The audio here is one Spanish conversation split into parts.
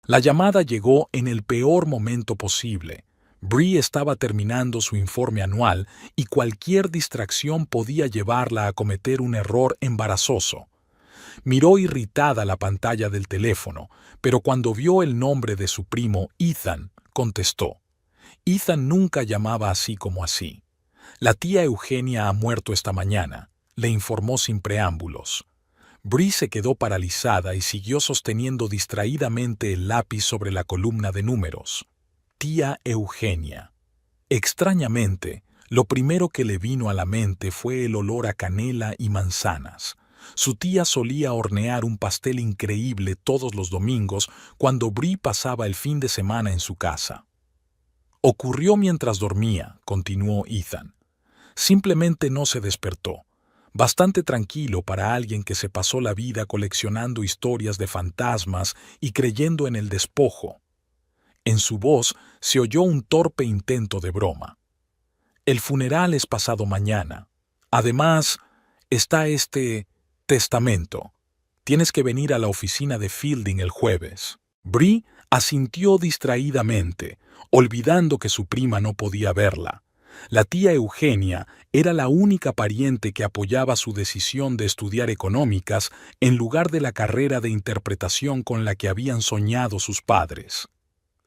La llamada llegó en el peor momento posible. Bree estaba terminando su informe anual y cualquier distracción podía llevarla a cometer un error embarazoso. Miró irritada la pantalla del teléfono, pero cuando vio el nombre de su primo Ethan, contestó. Ethan nunca llamaba así como así. La tía Eugenia ha muerto esta mañana, le informó sin preámbulos. Bree se quedó paralizada y siguió sosteniendo distraídamente el lápiz sobre la columna de números. Tía Eugenia. Extrañamente, lo primero que le vino a la mente fue el olor a canela y manzanas. Su tía solía hornear un pastel increíble todos los domingos cuando Bree pasaba el fin de semana en su casa. Ocurrió mientras dormía, continuó Ethan. Simplemente no se despertó. Bastante tranquilo para alguien que se pasó la vida coleccionando historias de fantasmas y creyendo en el despojo. En su voz se oyó un torpe intento de broma. El funeral es pasado mañana. Además, está este testamento. Tienes que venir a la oficina de Fielding el jueves. Bree asintió distraídamente, olvidando que su prima no podía verla. La tía Eugenia era la única pariente que apoyaba su decisión de estudiar económicas en lugar de la carrera de interpretación con la que habían soñado sus padres.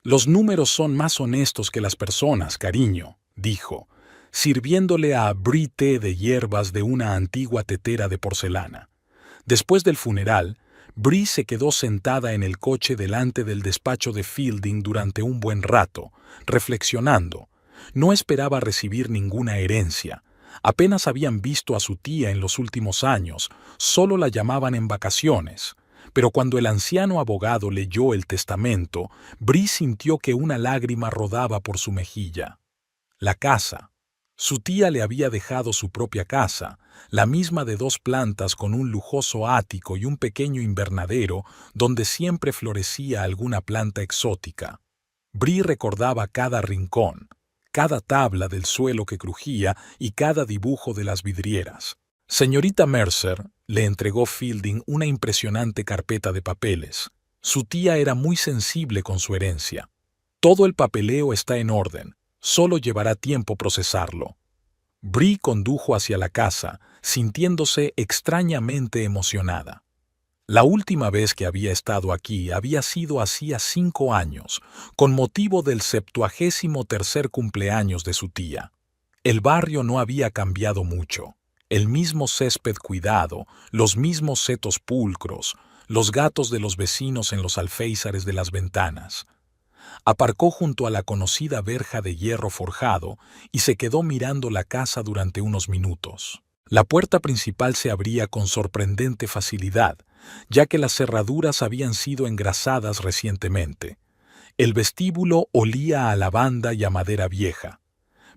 Los números son más honestos que las personas, cariño, dijo, sirviéndole a Bree té de hierbas de una antigua tetera de porcelana. Después del funeral, Bree se quedó sentada en el coche delante del despacho de Fielding durante un buen rato, reflexionando. No esperaba recibir ninguna herencia. Apenas habían visto a su tía en los últimos años, solo la llamaban en vacaciones. Pero cuando el anciano abogado leyó el testamento, Bree sintió que una lágrima rodaba por su mejilla. La casa. Su tía le había dejado su propia casa, la misma de 2 plantas con un lujoso ático y un pequeño invernadero donde siempre florecía alguna planta exótica. Bree recordaba cada rincón, cada tabla del suelo que crujía y cada dibujo de las vidrieras. Señorita Mercer le entregó Fielding una impresionante carpeta de papeles. Su tía era muy sensible con su herencia. Todo el papeleo está en orden, solo llevará tiempo procesarlo. Bree condujo hacia la casa, sintiéndose extrañamente emocionada. La última vez que había estado aquí había sido hacía 5 años, con motivo del 73º cumpleaños de su tía. El barrio no había cambiado mucho. El mismo césped cuidado, los mismos setos pulcros, los gatos de los vecinos en los alféizares de las ventanas. Aparcó junto a la conocida verja de hierro forjado y se quedó mirando la casa durante unos minutos. La puerta principal se abría con sorprendente facilidad, ya que las cerraduras habían sido engrasadas recientemente. El vestíbulo olía a lavanda y a madera vieja.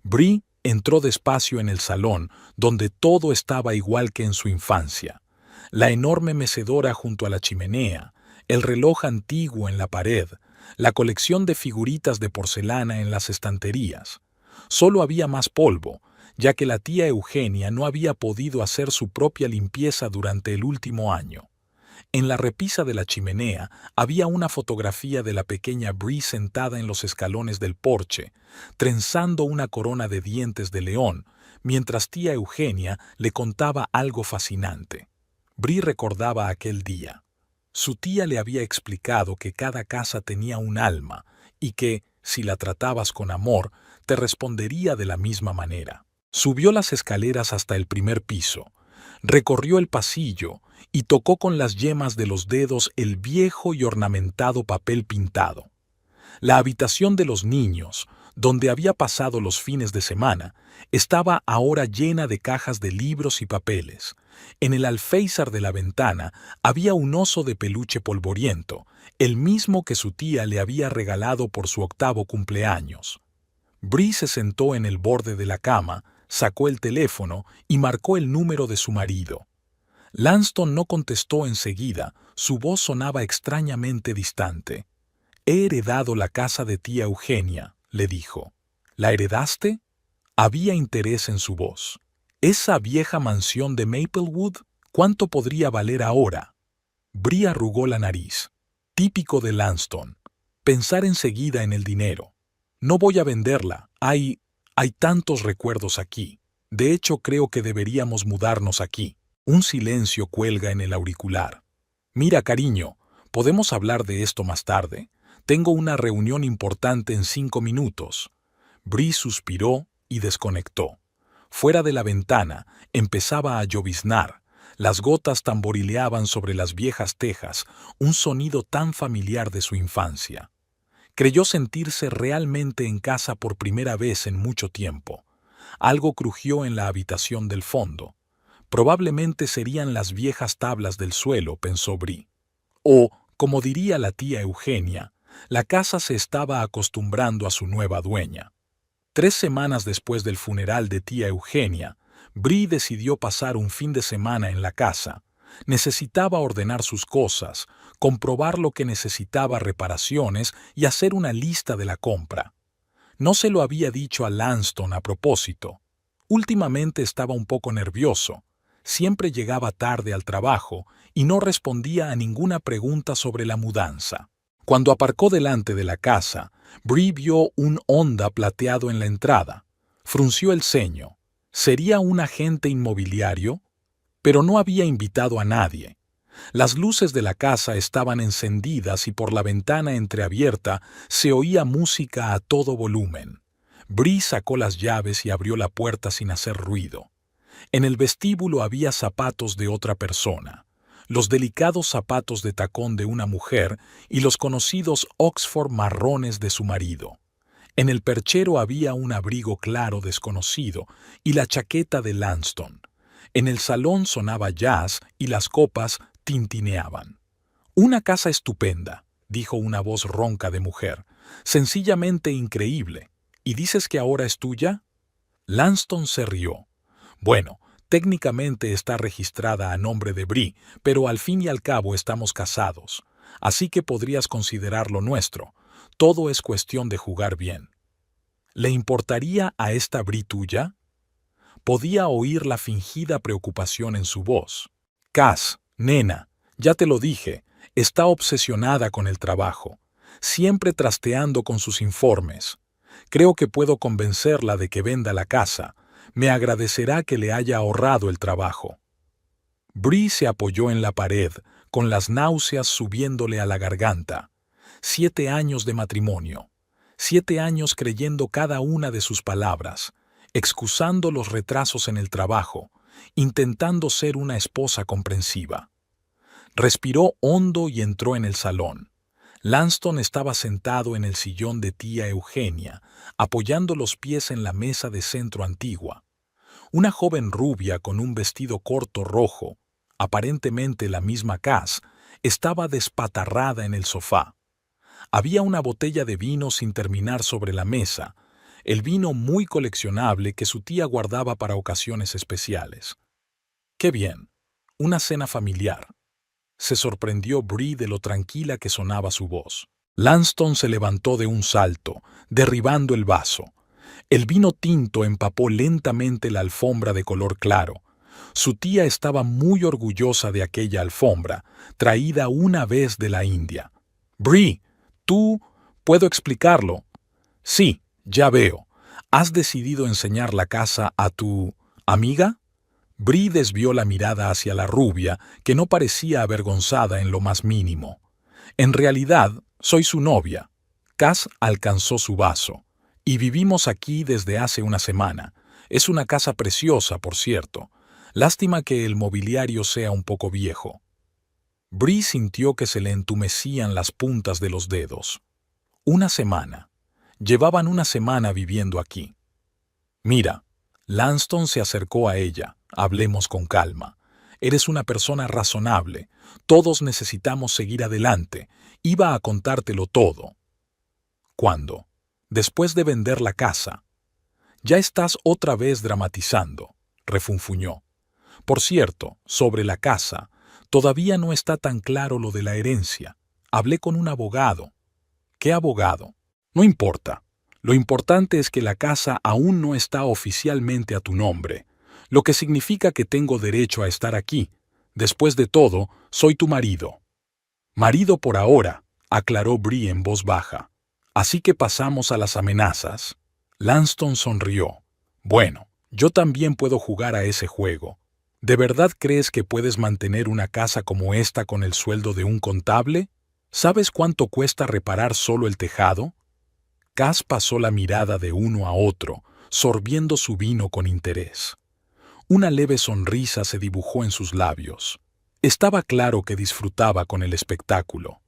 Bree entró despacio en el salón, donde todo estaba igual que en su infancia. La enorme mecedora junto a la chimenea, el reloj antiguo en la pared, la colección de figuritas de porcelana en las estanterías. Solo había más polvo, ya que la tía Eugenia no había podido hacer su propia limpieza durante el último año. En la repisa de la chimenea había una fotografía de la pequeña Bree sentada en los escalones del porche, trenzando una corona de dientes de león, mientras tía Eugenia le contaba algo fascinante. Bree recordaba aquel día. Su tía le había explicado que cada casa tenía un alma y que, si la tratabas con amor, te respondería de la misma manera. Subió las escaleras hasta el primer piso, recorrió el pasillo y tocó con las yemas de los dedos el viejo y ornamentado papel pintado. La habitación de los niños, donde había pasado los fines de semana, estaba ahora llena de cajas de libros y papeles. En el alféizar de la ventana había un oso de peluche polvoriento, el mismo que su tía le había regalado por su 8º cumpleaños. Bree se sentó en el borde de la cama, sacó el teléfono y marcó el número de su marido. Lanston no contestó enseguida, su voz sonaba extrañamente distante. «He heredado la casa de tía Eugenia», le dijo. «¿La heredaste?» Había interés en su voz. «¿Esa vieja mansión de Maplewood? ¿Cuánto podría valer ahora?» Bree arrugó la nariz. Típico de Lanston. Pensar enseguida en el dinero. No voy a venderla. Hay tantos recuerdos aquí. De hecho, creo que deberíamos mudarnos aquí. Un silencio cuelga en el auricular. Mira, cariño, ¿podemos hablar de esto más tarde? Tengo una reunión importante en 5 minutos. Bree suspiró y desconectó. Fuera de la ventana empezaba a lloviznar. Las gotas tamborileaban sobre las viejas tejas, un sonido tan familiar de su infancia. Creyó sentirse realmente en casa por primera vez en mucho tiempo. Algo crujió en la habitación del fondo. Probablemente serían las viejas tablas del suelo, pensó Bree. O, como diría la tía Eugenia, la casa se estaba acostumbrando a su nueva dueña. 3 semanas después del funeral de tía Eugenia, Bree decidió pasar un fin de semana en la casa. Necesitaba ordenar sus cosas, comprobar lo que necesitaba reparaciones y hacer una lista de la compra. No se lo había dicho a Lanston a propósito. Últimamente estaba un poco nervioso. Siempre llegaba tarde al trabajo y no respondía a ninguna pregunta sobre la mudanza. Cuando aparcó delante de la casa, Bree vio un Honda plateado en la entrada. Frunció el ceño. ¿Sería un agente inmobiliario? Pero no había invitado a nadie. Las luces de la casa estaban encendidas y por la ventana entreabierta se oía música a todo volumen. Bree sacó las llaves y abrió la puerta sin hacer ruido. En el vestíbulo había zapatos de otra persona, los delicados zapatos de tacón de una mujer y los conocidos Oxford marrones de su marido. En el perchero había un abrigo claro desconocido y la chaqueta de Lanston. En el salón sonaba jazz y las copas tintineaban. «Una casa estupenda», dijo una voz ronca de mujer. «Sencillamente increíble. ¿Y dices que ahora es tuya?» Lanston se rió. «Bueno, técnicamente está registrada a nombre de Bree, pero al fin y al cabo estamos casados. Así que podrías considerarlo nuestro. Todo es cuestión de jugar bien». ¿Le importaría a esta Bree tuya? Podía oír la fingida preocupación en su voz. «Cass, nena, ya te lo dije, está obsesionada con el trabajo, siempre trasteando con sus informes. Creo que puedo convencerla de que venda la casa. Me agradecerá que le haya ahorrado el trabajo». Bree se apoyó en la pared, con las náuseas subiéndole a la garganta. 7 años de matrimonio. 7 años creyendo cada una de sus palabras, excusando los retrasos en el trabajo, intentando ser una esposa comprensiva. Respiró hondo y entró en el salón. Lanston estaba sentado en el sillón de tía Eugenia, apoyando los pies en la mesa de centro antigua. Una joven rubia con un vestido corto rojo, aparentemente la misma Cass, estaba despatarrada en el sofá. Había una botella de vino sin terminar sobre la mesa, el vino muy coleccionable que su tía guardaba para ocasiones especiales. ¡Qué bien! Una cena familiar. Se sorprendió Bree de lo tranquila que sonaba su voz. Lanston se levantó de un salto, derribando el vaso. El vino tinto empapó lentamente la alfombra de color claro. Su tía estaba muy orgullosa de aquella alfombra, traída una vez de la India. «Bree, tú... ¿puedo explicarlo?» «Sí, ya veo. ¿Has decidido enseñar la casa a tu... amiga?» Bree desvió la mirada hacia la rubia, que no parecía avergonzada en lo más mínimo. «En realidad, soy su novia». Cass alcanzó su vaso. «Y vivimos aquí desde hace una semana. Es una casa preciosa, por cierto. Lástima que el mobiliario sea un poco viejo». Bree sintió que se le entumecían las puntas de los dedos. Una semana. Llevaban una semana viviendo aquí. «Mira». Lanston se acercó a ella. «Hablemos con calma. Eres una persona razonable. Todos necesitamos seguir adelante. Iba a contártelo todo». «¿Cuándo?» «Después de vender la casa». «Ya estás otra vez dramatizando», refunfuñó. «Por cierto, sobre la casa, todavía no está tan claro lo de la herencia. Hablé con un abogado». «¿Qué abogado?» «No importa. Lo importante es que la casa aún no está oficialmente a tu nombre, lo que significa que tengo derecho a estar aquí. Después de todo, soy tu marido». «Marido por ahora», aclaró Bree en voz baja. Así que pasamos a las amenazas. Lanston sonrió. Bueno, yo también puedo jugar a ese juego. ¿De verdad crees que puedes mantener una casa como esta con el sueldo de un contable? ¿Sabes cuánto cuesta reparar solo el tejado? Cass pasó la mirada de uno a otro, sorbiendo su vino con interés. Una leve sonrisa se dibujó en sus labios. Estaba claro que disfrutaba con el espectáculo.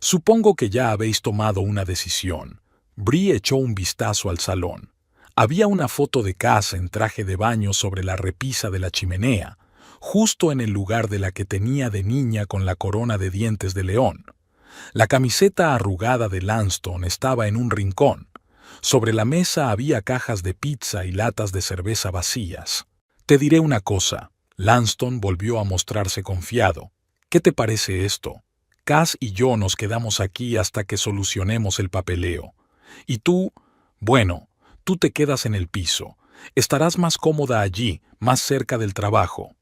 Supongo que ya habéis tomado una decisión. Bree echó un vistazo al salón. Había una foto de Cass en traje de baño sobre la repisa de la chimenea, justo en el lugar de la que tenía de niña con la corona de dientes de león. La camiseta arrugada de Lanston estaba en un rincón. Sobre la mesa había cajas de pizza y latas de cerveza vacías. Te diré una cosa. Lanston volvió a mostrarse confiado. ¿Qué te parece esto? Cass y yo nos quedamos aquí hasta que solucionemos el papeleo. Y tú, bueno, tú te quedas en el piso. Estarás más cómoda allí, más cerca del trabajo.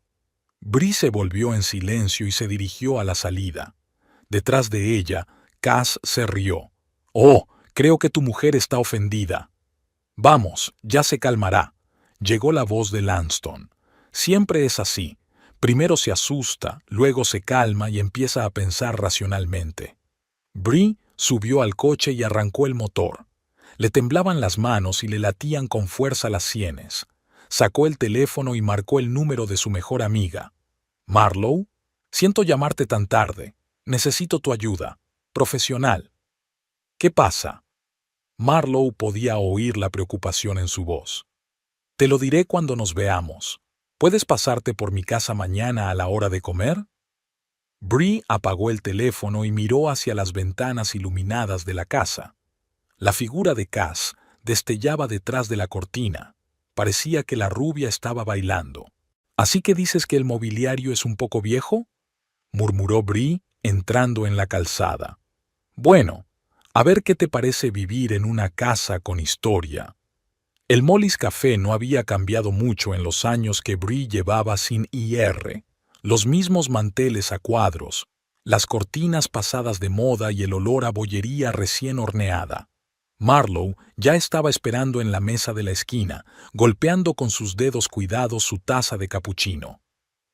Bree se volvió en silencio y se dirigió a la salida. Detrás de ella, Cass se rió. «Oh, creo que tu mujer está ofendida». «Vamos, ya se calmará». Llegó la voz de Lanston. Siempre es así. Primero se asusta, luego se calma y empieza a pensar racionalmente. Bree subió al coche y arrancó el motor. Le temblaban las manos y le latían con fuerza las sienes. Sacó el teléfono y marcó el número de su mejor amiga. «Marlowe, siento llamarte tan tarde. Necesito tu ayuda. Profesional». «¿Qué pasa?» Marlowe podía oír la preocupación en su voz. «Te lo diré cuando nos veamos. ¿Puedes pasarte por mi casa mañana a la hora de comer?» Bree apagó el teléfono y miró hacia las ventanas iluminadas de la casa. La figura de Cass destellaba detrás de la cortina. Parecía que la rubia estaba bailando. «¿Así que dices que el mobiliario es un poco viejo?», murmuró Bree, entrando en la calzada. «Bueno, a ver qué te parece vivir en una casa con historia». El Molly's Café no había cambiado mucho en los años que Bree llevaba sin ir. Los mismos manteles a cuadros, las cortinas pasadas de moda y el olor a bollería recién horneada. Marlowe ya estaba esperando en la mesa de la esquina, golpeando con sus dedos cuidados su taza de capuchino.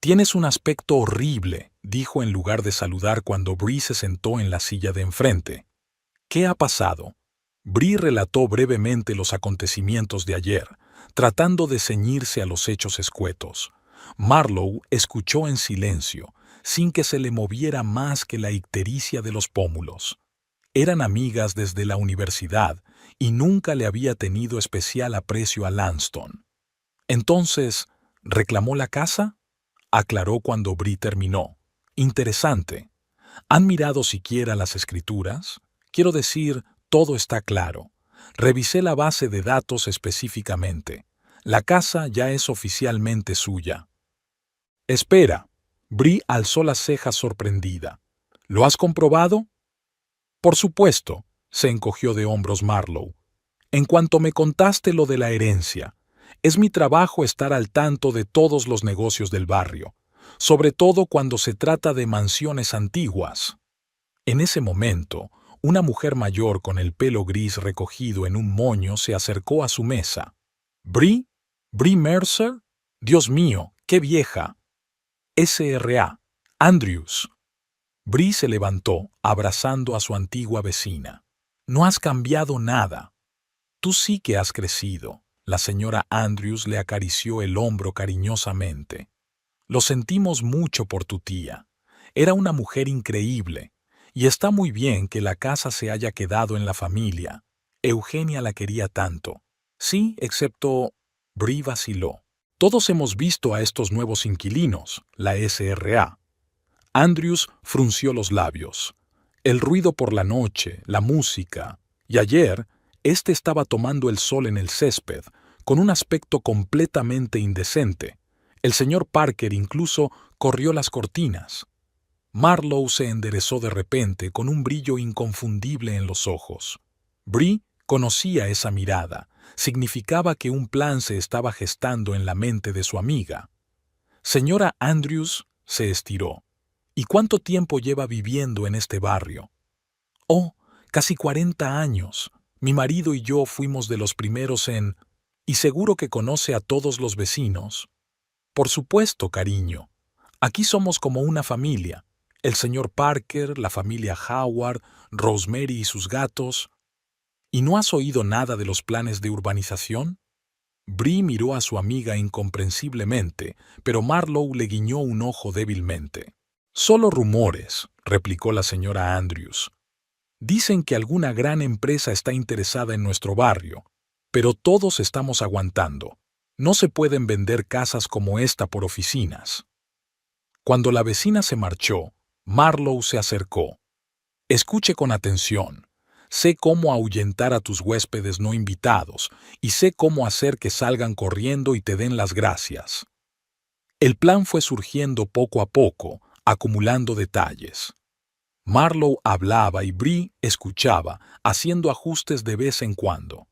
«Tienes un aspecto horrible», dijo en lugar de saludar cuando Bree se sentó en la silla de enfrente. «¿Qué ha pasado?» Bree relató brevemente los acontecimientos de ayer, tratando de ceñirse a los hechos escuetos. Marlowe escuchó en silencio, sin que se le moviera más que la ictericia de los pómulos. Eran amigas desde la universidad y nunca le había tenido especial aprecio a Lanston. «Entonces, ¿reclamó la casa?», aclaró cuando Bree terminó. «Interesante. ¿Han mirado siquiera las escrituras? Quiero decir, todo está claro. Revisé la base de datos específicamente. La casa ya es oficialmente suya». «Espera». Bree alzó las cejas sorprendida. «¿Lo has comprobado?» «Por supuesto», se encogió de hombros Marlowe. «En cuanto me contaste lo de la herencia, es mi trabajo estar al tanto de todos los negocios del barrio, sobre todo cuando se trata de mansiones antiguas». En ese momento, una mujer mayor con el pelo gris recogido en un moño se acercó a su mesa. «¿Bree? ¿Bree Mercer? Dios mío, qué vieja». «S.R.A. Andrews». Bree se levantó, abrazando a su antigua vecina. «No has cambiado nada. Tú sí que has crecido». La señora Andrews le acarició el hombro cariñosamente. «Lo sentimos mucho por tu tía. Era una mujer increíble, y está muy bien que la casa se haya quedado en la familia. Eugenia la quería tanto». «Sí, excepto…». Bree vaciló. «Todos hemos visto a estos nuevos inquilinos, la S.R.A. Andrews frunció los labios. El ruido por la noche, la música. Y ayer, este estaba tomando el sol en el césped, con un aspecto completamente indecente. El señor Parker incluso corrió las cortinas». Marlowe se enderezó de repente con un brillo inconfundible en los ojos. Bree conocía esa mirada. Significaba que un plan se estaba gestando en la mente de su amiga. «Señora Andrews», se estiró. «¿Y cuánto tiempo lleva viviendo en este barrio?». Oh, casi 40 años. Mi marido y yo fuimos de los primeros en... Y seguro que conoce a todos los vecinos. Por supuesto, cariño. Aquí somos como una familia. El señor Parker, la familia Howard, Rosemary y sus gatos. ¿Y no has oído nada de los planes de urbanización? Bree miró a su amiga incomprensiblemente, pero Marlowe le guiñó un ojo débilmente. Solo rumores, replicó la señora Andrews. Dicen que alguna gran empresa está interesada en nuestro barrio, pero todos estamos aguantando. No se pueden vender casas como esta por oficinas. Cuando la vecina se marchó, Marlowe se acercó. Escuche con atención. Sé cómo ahuyentar a tus huéspedes no invitados y sé cómo hacer que salgan corriendo y te den las gracias. El plan fue surgiendo poco a poco, acumulando detalles. Marlowe hablaba y Bree escuchaba, haciendo ajustes de vez en cuando.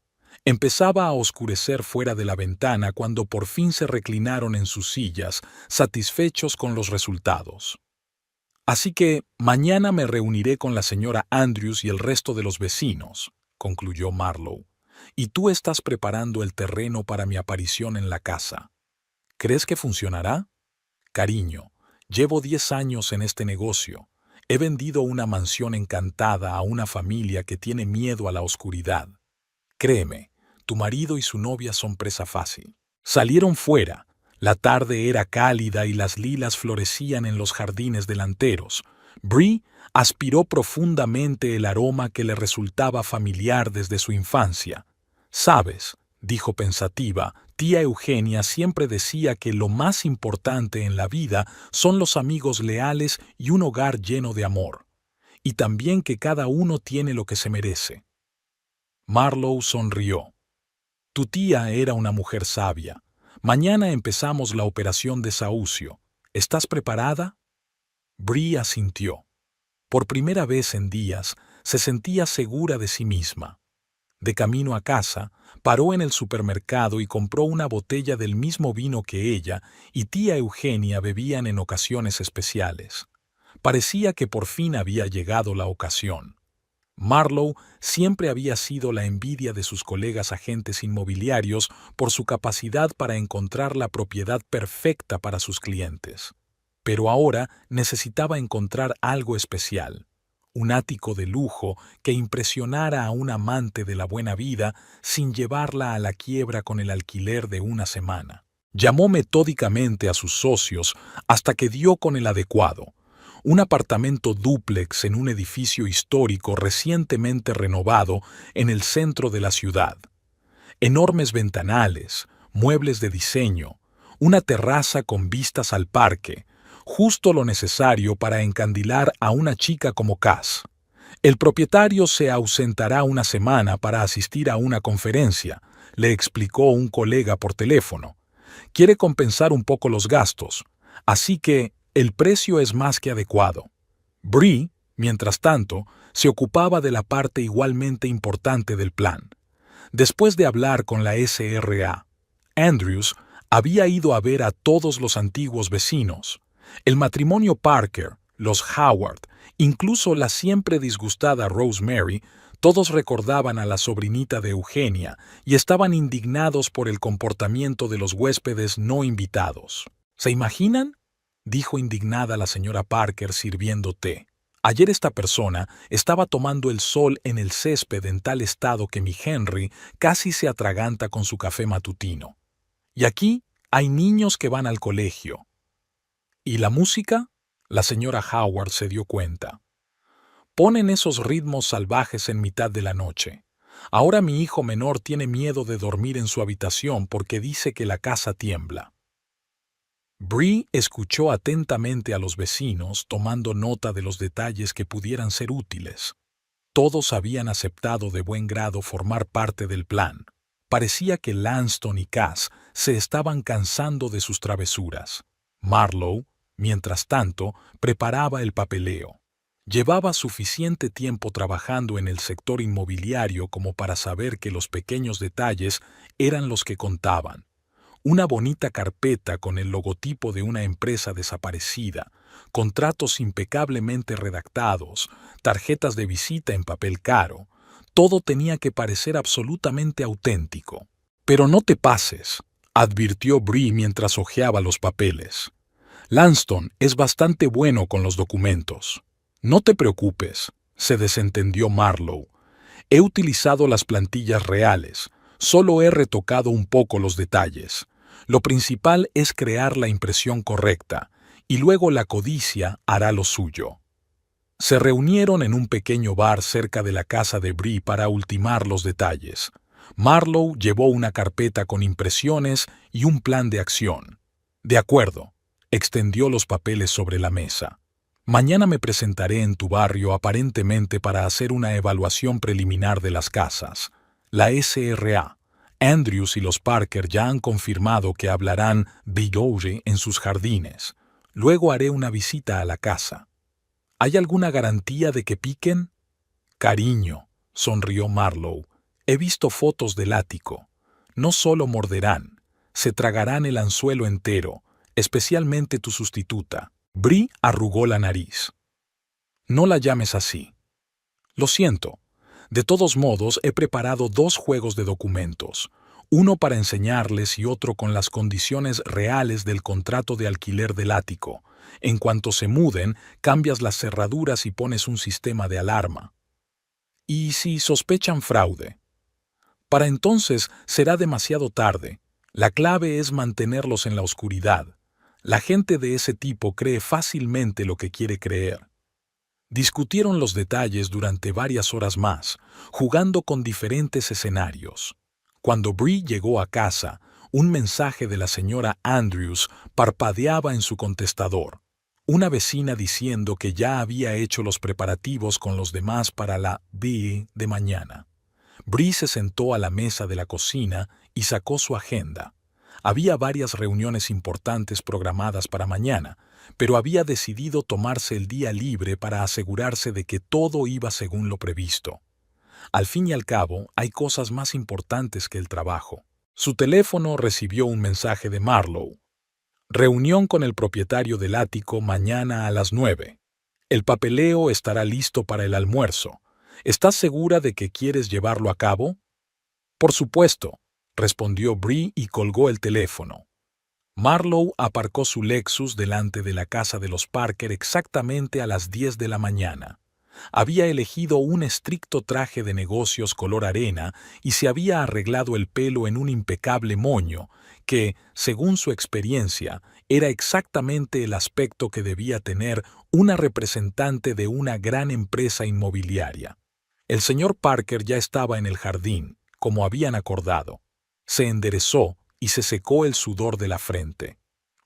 Empezaba a oscurecer fuera de la ventana cuando por fin se reclinaron en sus sillas, satisfechos con los resultados. Así que mañana me reuniré con la señora Andrews y el resto de los vecinos, concluyó Marlowe, y tú estás preparando el terreno para mi aparición en la casa. ¿Crees que funcionará? Cariño, llevo 10 años en este negocio. He vendido una mansión encantada a una familia que tiene miedo a la oscuridad. Créeme, tu marido y su novia son presa fácil. Salieron fuera. La tarde era cálida y las lilas florecían en los jardines delanteros. Bree aspiró profundamente el aroma que le resultaba familiar desde su infancia. «Sabes», dijo pensativa, tía Eugenia siempre decía que lo más importante en la vida son los amigos leales y un hogar lleno de amor. Y también que cada uno tiene lo que se merece. Marlowe sonrió. Tu tía era una mujer sabia. Mañana empezamos la operación de desahucio. ¿Estás preparada? Bree asintió. Por primera vez en días, se sentía segura de sí misma. De camino a casa, paró en el supermercado y compró una botella del mismo vino que ella y tía Eugenia bebían en ocasiones especiales. Parecía que por fin había llegado la ocasión. Marlowe siempre había sido la envidia de sus colegas agentes inmobiliarios por su capacidad para encontrar la propiedad perfecta para sus clientes. Pero ahora necesitaba encontrar algo especial, un ático de lujo que impresionara a un amante de la buena vida sin llevarla a la quiebra con el alquiler de una semana. Llamó metódicamente a sus socios hasta que dio con el adecuado. Un apartamento dúplex en un edificio histórico recientemente renovado en el centro de la ciudad. Enormes ventanales, muebles de diseño, una terraza con vistas al parque, justo lo necesario para encandilar a una chica como Cass. El propietario se ausentará una semana para asistir a una conferencia, le explicó un colega por teléfono. Quiere compensar un poco los gastos, así que el precio es más que adecuado. Bree, mientras tanto, se ocupaba de la parte igualmente importante del plan. Después de hablar con la SRA, Andrews había ido a ver a todos los antiguos vecinos. El matrimonio Parker, los Howard, incluso la siempre disgustada Rosemary, todos recordaban a la sobrinita de Eugenia y estaban indignados por el comportamiento de los huéspedes no invitados. ¿Se imaginan?, dijo indignada la señora Parker sirviendo té. Ayer esta persona estaba tomando el sol en el césped en tal estado que mi Henry casi se atraganta con su café matutino. Y aquí hay niños que van al colegio. ¿Y la música? La señora Howard se dio cuenta. Ponen esos ritmos salvajes en mitad de la noche. Ahora mi hijo menor tiene miedo de dormir en su habitación porque dice que la casa tiembla. Bree escuchó atentamente a los vecinos, tomando nota de los detalles que pudieran ser útiles. Todos habían aceptado de buen grado formar parte del plan. Parecía que Lanston y Cass se estaban cansando de sus travesuras. Marlowe, mientras tanto, preparaba el papeleo. Llevaba suficiente tiempo trabajando en el sector inmobiliario como para saber que los pequeños detalles eran los que contaban. una bonita carpeta con el logotipo de una empresa desaparecida, contratos impecablemente redactados, tarjetas de visita en papel caro. Todo tenía que parecer absolutamente auténtico. «Pero no te pases», advirtió Bree mientras hojeaba los papeles. «Lanston es bastante bueno con los documentos». «No te preocupes», se desentendió Marlowe. «He utilizado las plantillas reales, solo he retocado un poco los detalles. Lo principal es crear la impresión correcta, y luego la codicia hará lo suyo». Se reunieron en un pequeño bar cerca de la casa de Bree para ultimar los detalles. Marlowe llevó una carpeta con impresiones y un plan de acción. «De acuerdo», extendió los papeles sobre la mesa. «Mañana me presentaré en tu barrio aparentemente para hacer una evaluación preliminar de las casas. La SRA. Andrews y los Parker ya han confirmado que hablarán Bigouge en sus jardines. Luego haré una visita a la casa». «¿Hay alguna garantía de que piquen?» «Cariño», sonrió Marlowe. «He visto fotos del ático. No solo morderán, se tragarán el anzuelo entero, especialmente tu sustituta». Bree arrugó la nariz. «No la llames así». «Lo siento. De todos modos, he preparado 2 juegos de documentos, uno para enseñarles y otro con las condiciones reales del contrato de alquiler del ático. En cuanto se muden, cambias las cerraduras y pones un sistema de alarma. ¿Y si sospechan fraude? Para entonces será demasiado tarde. La clave es mantenerlos en la oscuridad. La gente de ese tipo cree fácilmente lo que quiere creer». Discutieron los detalles durante varias horas más, jugando con diferentes escenarios. Cuando Bree llegó a casa, un mensaje de la señora Andrews parpadeaba en su contestador. Una vecina diciendo que ya había hecho los preparativos con los demás para la BE de mañana. Bree se sentó a la mesa de la cocina y sacó su agenda. Había varias reuniones importantes programadas para mañana, pero había decidido tomarse el día libre para asegurarse de que todo iba según lo previsto. Al fin y al cabo, hay cosas más importantes que el trabajo. Su teléfono recibió un mensaje de Marlowe. «Reunión con el propietario del ático mañana a las 9. El papeleo estará listo para el almuerzo. ¿Estás segura de que quieres llevarlo a cabo?» «Por supuesto», respondió Bree y colgó el teléfono. Marlowe aparcó su Lexus delante de la casa de los Parker exactamente a las 10 de la mañana. Había elegido un estricto traje de negocios color arena y se había arreglado el pelo en un impecable moño que, según su experiencia, era exactamente el aspecto que debía tener una representante de una gran empresa inmobiliaria. El señor Parker ya estaba en el jardín, como habían acordado. Se enderezó y se secó el sudor de la frente.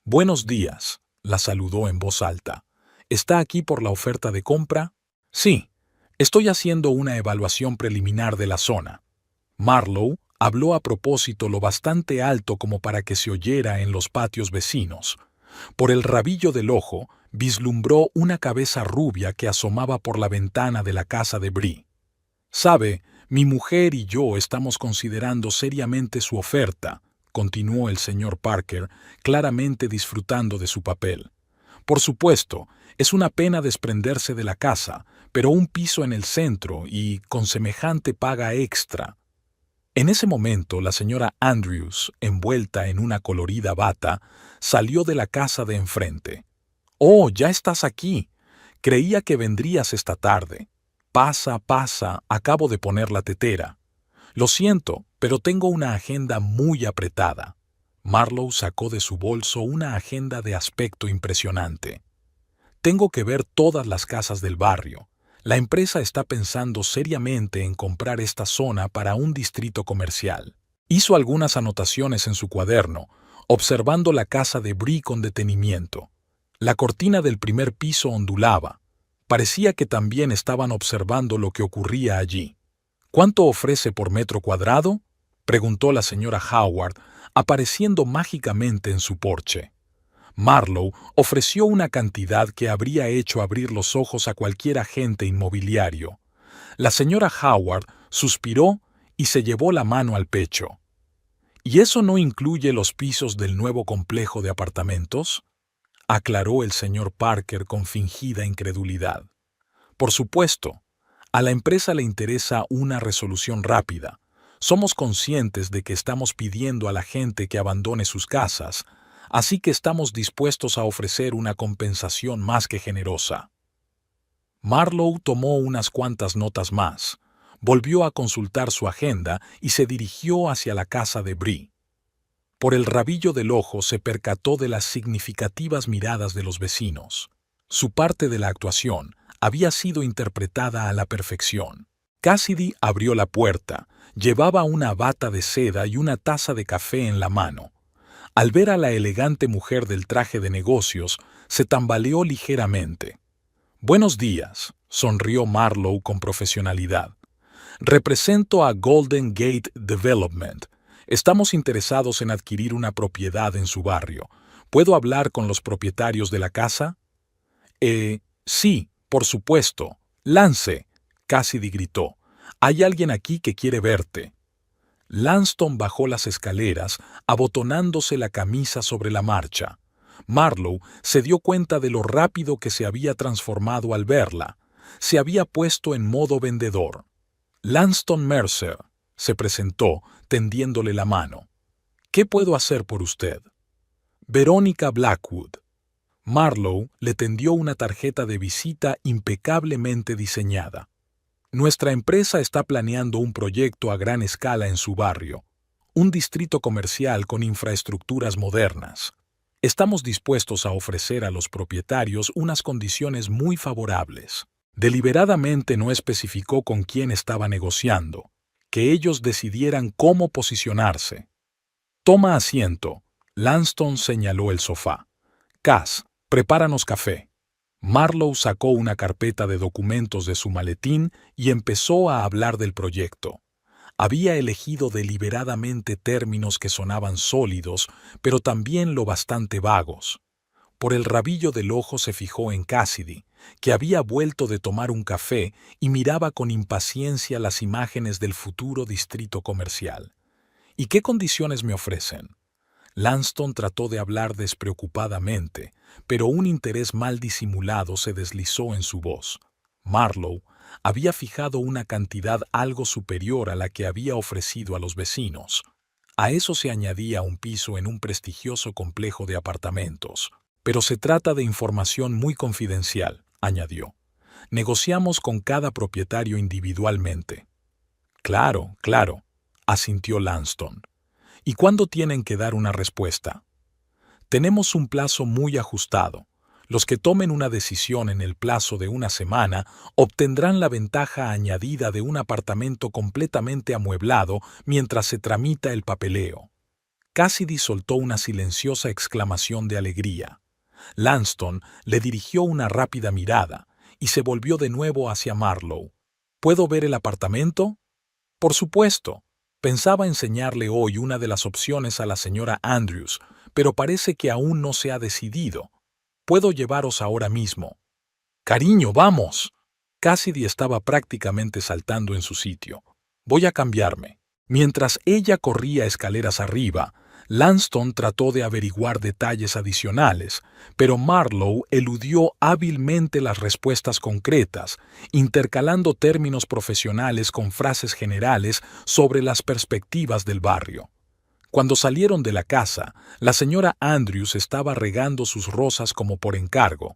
«Buenos días», la saludó en voz alta. «¿Está aquí por la oferta de compra?» «Sí, estoy haciendo una evaluación preliminar de la zona». Marlowe habló a propósito lo bastante alto como para que se oyera en los patios vecinos. Por el rabillo del ojo vislumbró una cabeza rubia que asomaba por la ventana de la casa de Bree. «Sabe, mi mujer y yo estamos considerando seriamente su oferta», continuó el señor Parker, claramente disfrutando de su papel. «Por supuesto, es una pena desprenderse de la casa, pero un piso en el centro y con semejante paga extra». En ese momento, la señora Andrews, envuelta en una colorida bata, salió de la casa de enfrente. «Oh, ya estás aquí. Creía que vendrías esta tarde. Pasa, pasa, acabo de poner la tetera. Lo siento, pero tengo una agenda muy apretada». Marlowe sacó de su bolso una agenda de aspecto impresionante. «Tengo que ver todas las casas del barrio. La empresa está pensando seriamente en comprar esta zona para un distrito comercial». Hizo algunas anotaciones en su cuaderno, observando la casa de Bree con detenimiento. La cortina del primer piso ondulaba. Parecía que también estaban observando lo que ocurría allí. «¿Cuánto ofrece por metro cuadrado?», preguntó la señora Howard, apareciendo mágicamente en su porche. Marlowe ofreció una cantidad que habría hecho abrir los ojos a cualquier agente inmobiliario. La señora Howard suspiró y se llevó la mano al pecho. ¿Y eso no incluye los pisos del nuevo complejo de apartamentos?, aclaró el señor Parker con fingida incredulidad. Por supuesto, a la empresa le interesa una resolución rápida. Somos conscientes de que estamos pidiendo a la gente que abandone sus casas, así que estamos dispuestos a ofrecer una compensación más que generosa. Marlowe tomó unas cuantas notas más, volvió a consultar su agenda y se dirigió hacia la casa de Bree. Por el rabillo del ojo se percató de las significativas miradas de los vecinos. Su parte de la actuación había sido interpretada a la perfección. Cassidy abrió la puerta, llevaba una bata de seda y una taza de café en la mano. Al ver a la elegante mujer del traje de negocios, se tambaleó ligeramente. «Buenos días», sonrió Marlowe con profesionalidad. «Represento a Golden Gate Development. Estamos interesados en adquirir una propiedad en su barrio. ¿Puedo hablar con los propietarios de la casa?» Sí, por supuesto. Lance», Cassidy gritó. «Hay alguien aquí que quiere verte». Lanston bajó las escaleras, abotonándose la camisa sobre la marcha. Marlowe se dio cuenta de lo rápido que se había transformado al verla. Se había puesto en modo vendedor. «Lanston Mercer», se presentó, tendiéndole la mano. «¿Qué puedo hacer por usted?» «Verónica Blackwood». Marlowe le tendió una tarjeta de visita impecablemente diseñada. «Nuestra empresa está planeando un proyecto a gran escala en su barrio, un distrito comercial con infraestructuras modernas. Estamos dispuestos a ofrecer a los propietarios unas condiciones muy favorables». Deliberadamente no especificó con quién estaba negociando, que ellos decidieran cómo posicionarse. «Toma asiento», Lanston señaló el sofá. «Cass, prepáranos café». Marlowe sacó una carpeta de documentos de su maletín y empezó a hablar del proyecto. Había elegido deliberadamente términos que sonaban sólidos, pero también lo bastante vagos. Por el rabillo del ojo se fijó en Cassidy, que había vuelto de tomar un café y miraba con impaciencia las imágenes del futuro distrito comercial. «¿Y qué condiciones me ofrecen?» Lanston trató de hablar despreocupadamente, pero un interés mal disimulado se deslizó en su voz. Marlowe había fijado una cantidad algo superior a la que había ofrecido a los vecinos. A eso se añadía un piso en un prestigioso complejo de apartamentos. «Pero se trata de información muy confidencial», añadió. «Negociamos con cada propietario individualmente». «Claro, claro», asintió Lanston. «¿Y cuándo tienen que dar una respuesta?» «Tenemos un plazo muy ajustado. Los que tomen una decisión en el plazo de una semana obtendrán la ventaja añadida de un apartamento completamente amueblado mientras se tramita el papeleo». Cassidy soltó una silenciosa exclamación de alegría. Lanston le dirigió una rápida mirada y se volvió de nuevo hacia Marlowe. «¿Puedo ver el apartamento?» «Por supuesto. Pensaba enseñarle hoy una de las opciones a la señora Andrews, pero parece que aún no se ha decidido. Puedo llevaros ahora mismo». «Cariño, vamos». Cassidy estaba prácticamente saltando en su sitio. «Voy a cambiarme». Mientras ella corría escaleras arriba, Lanston trató de averiguar detalles adicionales, pero Marlowe eludió hábilmente las respuestas concretas, intercalando términos profesionales con frases generales sobre las perspectivas del barrio. Cuando salieron de la casa, la señora Andrews estaba regando sus rosas como por encargo.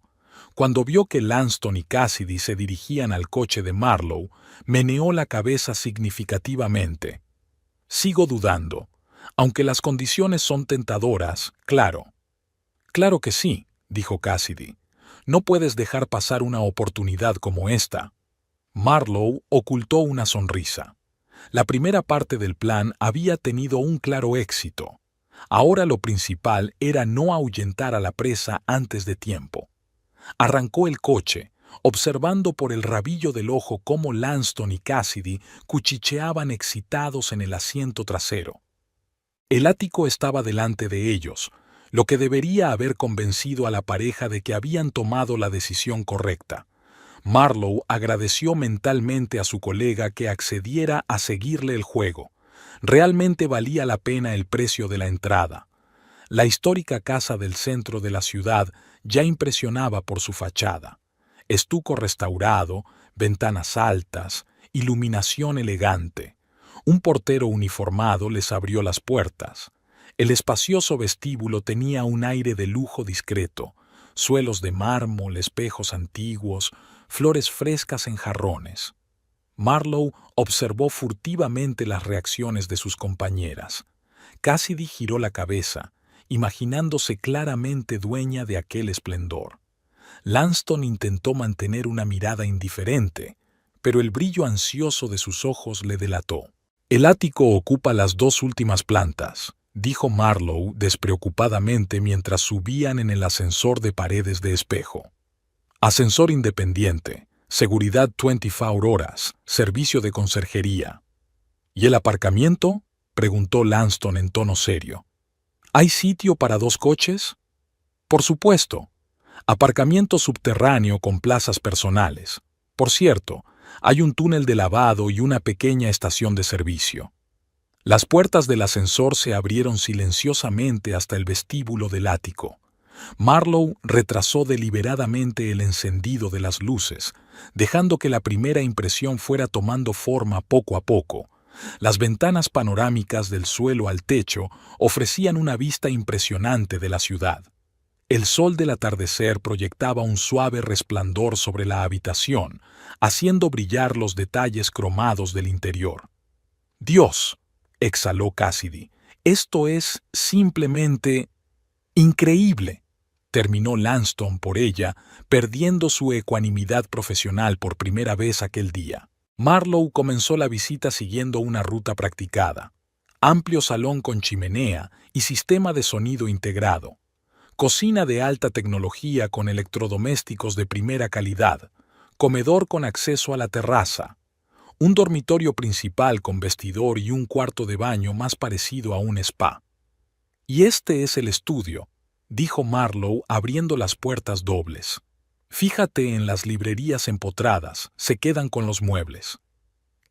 Cuando vio que Lanston y Cassidy se dirigían al coche de Marlowe, meneó la cabeza significativamente. «Sigo dudando. Aunque las condiciones son tentadoras, claro». «Claro que sí», dijo Cassidy. «No puedes dejar pasar una oportunidad como esta». Marlowe ocultó una sonrisa. La primera parte del plan había tenido un claro éxito. Ahora lo principal era no ahuyentar a la presa antes de tiempo. Arrancó el coche, observando por el rabillo del ojo cómo Lanston y Cassidy cuchicheaban excitados en el asiento trasero. El ático estaba delante de ellos, lo que debería haber convencido a la pareja de que habían tomado la decisión correcta. Marlowe agradeció mentalmente a su colega que accediera a seguirle el juego, Realmente valía la pena el precio de la entrada. La histórica casa del centro de la ciudad ya impresionaba por su fachada. Estuco restaurado, ventanas altas, iluminación elegante. Un portero uniformado les abrió las puertas. El espacioso vestíbulo tenía un aire de lujo discreto, suelos de mármol, espejos antiguos, flores frescas en jarrones. Marlowe observó furtivamente las reacciones de sus compañeras. Cassidy giró la cabeza, imaginándose claramente dueña de aquel esplendor. Lanston intentó mantener una mirada indiferente, pero el brillo ansioso de sus ojos le delató. «El ático ocupa las 2 últimas plantas», dijo Marlowe despreocupadamente mientras subían en el ascensor de paredes de espejo. «Ascensor independiente, seguridad 24 horas, servicio de conserjería». «¿Y el aparcamiento?», preguntó Lanston en tono serio. «¿Hay sitio para 2 coches?» «Por supuesto. Aparcamiento subterráneo con plazas personales. Por cierto, hay un túnel de lavado y una pequeña estación de servicio». Las puertas del ascensor se abrieron silenciosamente hasta el vestíbulo del ático. Marlowe retrasó deliberadamente el encendido de las luces, dejando que la primera impresión fuera tomando forma poco a poco. Las ventanas panorámicas del suelo al techo ofrecían una vista impresionante de la ciudad. El sol del atardecer proyectaba un suave resplandor sobre la habitación, haciendo brillar los detalles cromados del interior. «Dios», exhaló Cassidy, «esto es simplemente increíble», terminó Lanston por ella, perdiendo su ecuanimidad profesional por primera vez aquel día. Marlowe comenzó la visita siguiendo una ruta practicada. Amplio salón con chimenea y sistema de sonido integrado. Cocina de alta tecnología con electrodomésticos de primera calidad. Comedor con acceso a la terraza. Un dormitorio principal con vestidor y un cuarto de baño más parecido a un spa. «Y este es el estudio», dijo Marlowe abriendo las puertas dobles. «Fíjate en las librerías empotradas, se quedan con los muebles».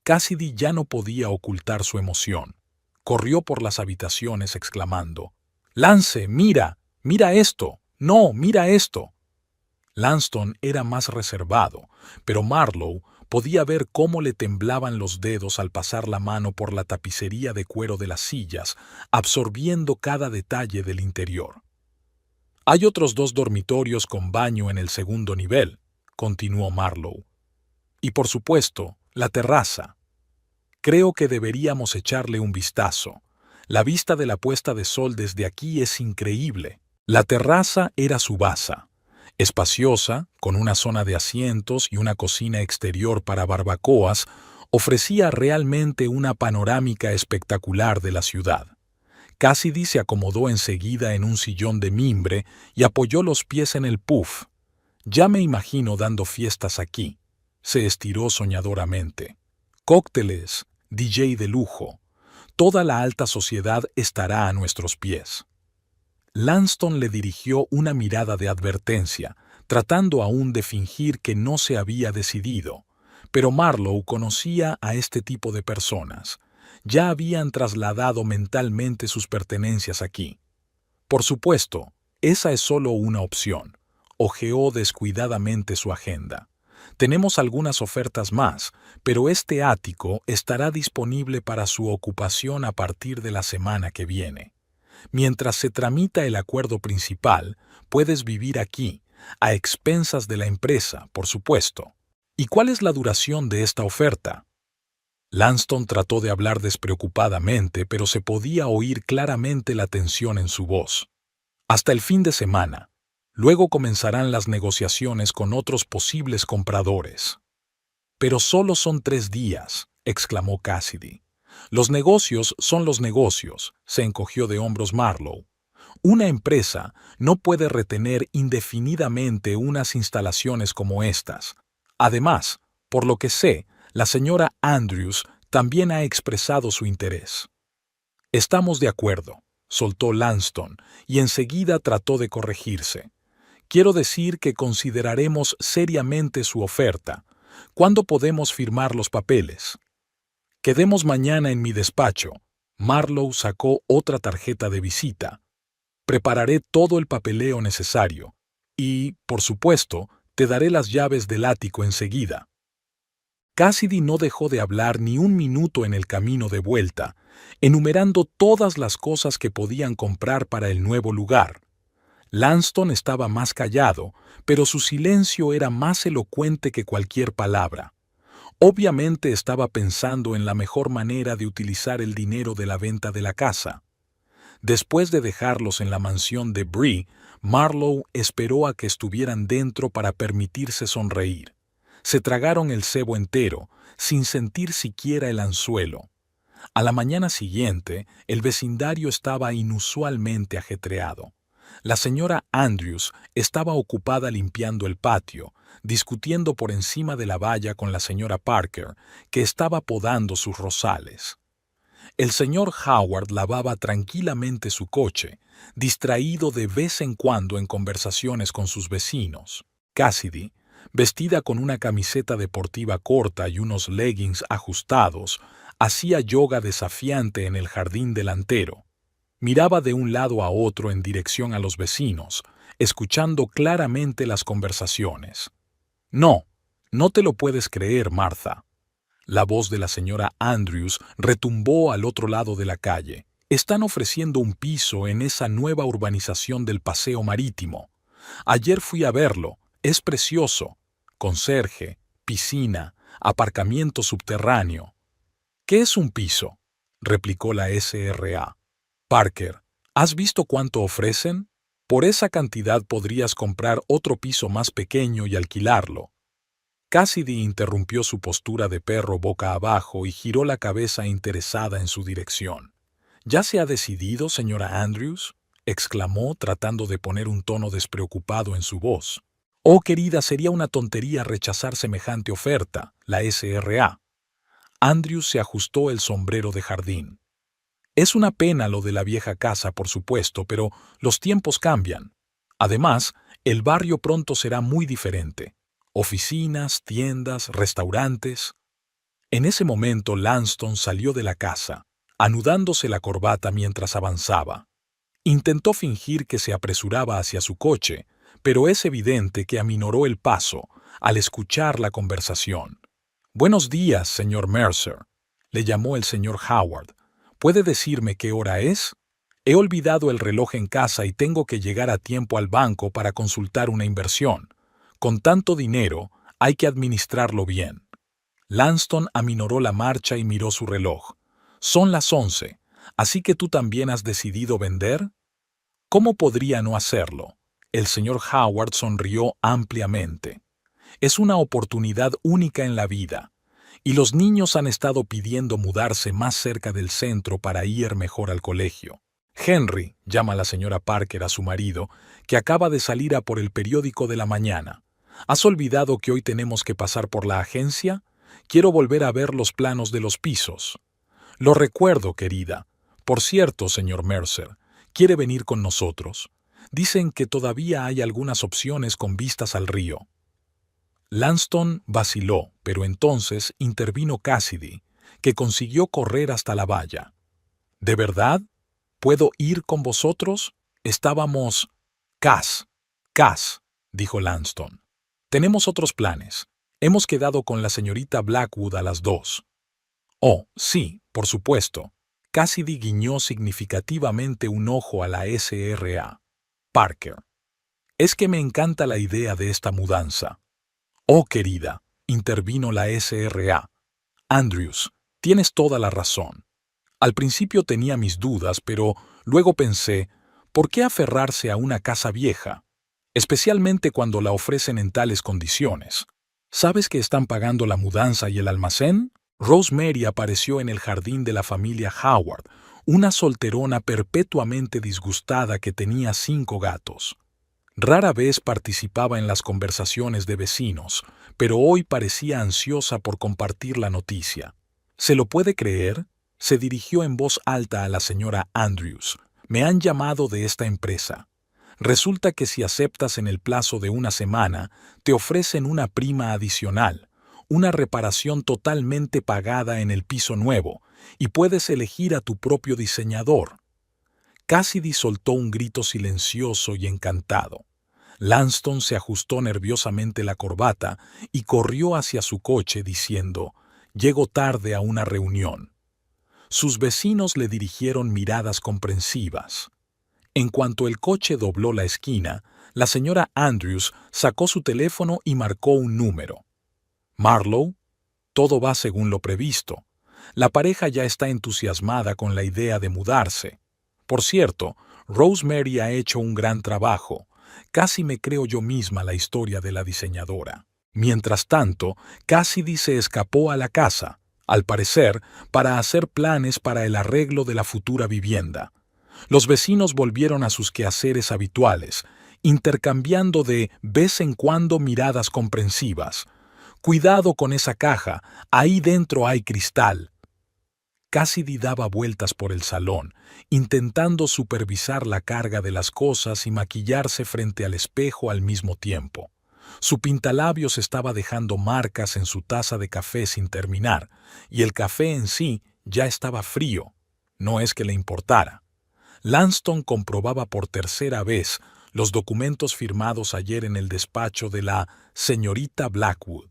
Cassidy ya no podía ocultar su emoción. Corrió por las habitaciones exclamando: «Lance, mira, mira esto, no, mira esto». Lanston era más reservado, pero Marlowe podía ver cómo le temblaban los dedos al pasar la mano por la tapicería de cuero de las sillas, absorbiendo cada detalle del interior. «Hay otros 2 dormitorios con baño en el segundo nivel», continuó Marlowe. «Y por supuesto, la terraza. Creo que deberíamos echarle un vistazo. La vista de la puesta de sol desde aquí es increíble». La terraza era su base. Espaciosa, con una zona de asientos y una cocina exterior para barbacoas, ofrecía realmente una panorámica espectacular de la ciudad. Cassidy se acomodó enseguida en un sillón de mimbre y apoyó los pies en el puff. «Ya me imagino dando fiestas aquí», se estiró soñadoramente. «Cócteles, DJ de lujo. Toda la alta sociedad estará a nuestros pies». Lanston le dirigió una mirada de advertencia, tratando aún de fingir que no se había decidido. Pero Marlowe conocía a este tipo de personas. Ya habían trasladado mentalmente sus pertenencias aquí. «Por supuesto, esa es solo una opción», hojeó descuidadamente su agenda. «Tenemos algunas ofertas más, pero este ático estará disponible para su ocupación a partir de la semana que viene. Mientras se tramita el acuerdo principal, puedes vivir aquí, a expensas de la empresa, por supuesto». «¿Y cuál es la duración de esta oferta?». Lanston trató de hablar despreocupadamente, pero se podía oír claramente la tensión en su voz. «Hasta el fin de semana. Luego comenzarán las negociaciones con otros posibles compradores». «Pero solo son 3 días», exclamó Cassidy. «Los negocios son los negocios», se encogió de hombros Marlowe. «Una empresa no puede retener indefinidamente unas instalaciones como estas. Además, por lo que sé, la señora Andrews también ha expresado su interés». «Estamos de acuerdo», soltó Lanston, y enseguida trató de corregirse. «Quiero decir que consideraremos seriamente su oferta. ¿Cuándo podemos firmar los papeles?» «Quedemos mañana en mi despacho», Marlowe sacó otra tarjeta de visita. Prepararé todo el papeleo necesario y, por supuesto, te daré las llaves del ático enseguida. Cassidy no dejó de hablar ni un minuto en el camino de vuelta, enumerando todas las cosas que podían comprar para el nuevo lugar. Lanston estaba más callado, pero su silencio era más elocuente que cualquier palabra. Obviamente estaba pensando en la mejor manera de utilizar el dinero de la venta de la casa. Después de dejarlos en la mansión de Bree, Marlowe esperó a que estuvieran dentro para permitirse sonreír. Se tragaron el cebo entero, sin sentir siquiera el anzuelo. A la mañana siguiente, el vecindario estaba inusualmente ajetreado. La señora Andrews estaba ocupada limpiando el patio, discutiendo por encima de la valla con la señora Parker, que estaba podando sus rosales. El señor Howard lavaba tranquilamente su coche, distraído de vez en cuando en conversaciones con sus vecinos. Cassidy, vestida con una camiseta deportiva corta y unos leggings ajustados, hacía yoga desafiante en el jardín delantero. Miraba de un lado a otro en dirección a los vecinos, escuchando claramente las conversaciones. No, no te lo puedes creer, Martha. La voz de la señora Andrews retumbó al otro lado de la calle. Están ofreciendo un piso en esa nueva urbanización del Paseo Marítimo. Ayer fui a verlo. Es precioso. Conserje, piscina, aparcamiento subterráneo. ¿Qué es un piso?, replicó la SRA. Parker, ¿has visto cuánto ofrecen? Por esa cantidad podrías comprar otro piso más pequeño y alquilarlo. Cassidy interrumpió su postura de perro boca abajo y giró la cabeza interesada en su dirección. ¿Ya se ha decidido, señora Andrews?, exclamó, tratando de poner un tono despreocupado en su voz. Oh, querida, sería una tontería rechazar semejante oferta, la SRA. Andrews se ajustó el sombrero de jardín. Es una pena lo de la vieja casa, por supuesto, pero los tiempos cambian. Además, el barrio pronto será muy diferente. Oficinas, tiendas, restaurantes. En ese momento Lanston salió de la casa, anudándose la corbata mientras avanzaba. Intentó fingir que se apresuraba hacia su coche, pero es evidente que aminoró el paso al escuchar la conversación. «Buenos días, señor Mercer», le llamó el señor Howard. «¿Puede decirme qué hora es? He olvidado el reloj en casa y tengo que llegar a tiempo al banco para consultar una inversión. Con tanto dinero, hay que administrarlo bien». Lanston aminoró la marcha y miró su reloj. «Son las 11, ¿así que tú también has decidido vender?» «¿Cómo podría no hacerlo?». El señor Howard sonrió ampliamente. «Es una oportunidad única en la vida, y los niños han estado pidiendo mudarse más cerca del centro para ir mejor al colegio. Henry», llama la señora Parker a su marido, que acaba de salir a por el periódico de la mañana. «¿Has olvidado que hoy tenemos que pasar por la agencia? Quiero volver a ver los planos de los pisos». «Lo recuerdo, querida. Por cierto, señor Mercer, ¿quiere venir con nosotros? Dicen que todavía hay algunas opciones con vistas al río». Lanston vaciló, pero entonces intervino Cassidy, que consiguió correr hasta la valla. «¿De verdad? ¿Puedo ir con vosotros? Estábamos...» «Cass, dijo Lanston. «Tenemos otros planes. Hemos quedado con la señorita Blackwood a las 2». «Oh, sí, por supuesto». Cassidy guiñó significativamente un ojo a la SRA. «Parker, es que me encanta la idea de esta mudanza». «Oh, querida», intervino la SRA. «Andrews, tienes toda la razón. Al principio tenía mis dudas, pero luego pensé, ¿por qué aferrarse a una casa vieja? Especialmente cuando la ofrecen en tales condiciones. ¿Sabes que están pagando la mudanza y el almacén?» Rosemary apareció en el jardín de la familia Howard, una solterona perpetuamente disgustada que tenía 5 gatos. Rara vez participaba en las conversaciones de vecinos, pero hoy parecía ansiosa por compartir la noticia. «¿Se lo puede creer?», se dirigió en voz alta a la señora Andrews. «Me han llamado de esta empresa. Resulta que si aceptas en el plazo de una semana, te ofrecen una prima adicional, una reparación totalmente pagada en el piso nuevo, y puedes elegir a tu propio diseñador. Cassidy soltó un grito silencioso y encantado. Lanston se ajustó nerviosamente la corbata y corrió hacia su coche diciendo: «Llego tarde a una reunión». Sus vecinos le dirigieron miradas comprensivas. En cuanto el coche dobló la esquina, la señora Andrews sacó su teléfono y marcó un número. «Marlowe, todo va según lo previsto. La pareja ya está entusiasmada con la idea de mudarse. Por cierto, Rosemary ha hecho un gran trabajo. Casi me creo yo misma la historia de la diseñadora». Mientras tanto, Cassidy se escapó a la casa, al parecer, para hacer planes para el arreglo de la futura vivienda. Los vecinos volvieron a sus quehaceres habituales, intercambiando de vez en cuando miradas comprensivas. «Cuidado con esa caja, ahí dentro hay cristal». Cassidy daba vueltas por el salón, intentando supervisar la carga de las cosas y maquillarse frente al espejo al mismo tiempo. Su pintalabios estaba dejando marcas en su taza de café sin terminar, y el café en sí ya estaba frío. No es que le importara. Lanston comprobaba por tercera vez los documentos firmados ayer en el despacho de la señorita Blackwood.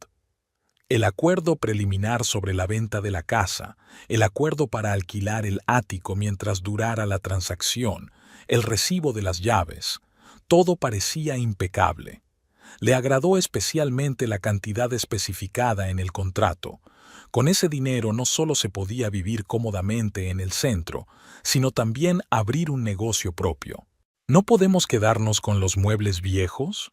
El acuerdo preliminar sobre la venta de la casa, el acuerdo para alquilar el ático mientras durara la transacción, el recibo de las llaves, todo parecía impecable. Le agradó especialmente la cantidad especificada en el contrato. Con ese dinero no solo se podía vivir cómodamente en el centro, sino también abrir un negocio propio. ¿No podemos quedarnos con los muebles viejos?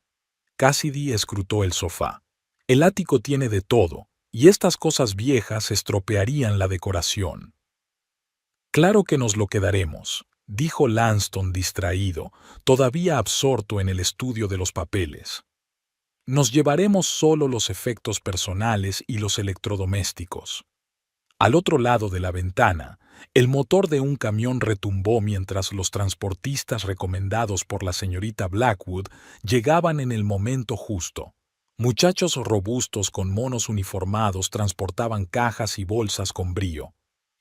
Cassidy escrutó el sofá. El ático tiene de todo, y estas cosas viejas estropearían la decoración. «Claro que nos lo quedaremos», dijo Lanston distraído, todavía absorto en el estudio de los papeles. «Nos llevaremos solo los efectos personales y los electrodomésticos». Al otro lado de la ventana, el motor de un camión retumbó mientras los transportistas recomendados por la señorita Blackwood llegaban en el momento justo. Muchachos robustos con monos uniformados transportaban cajas y bolsas con brío.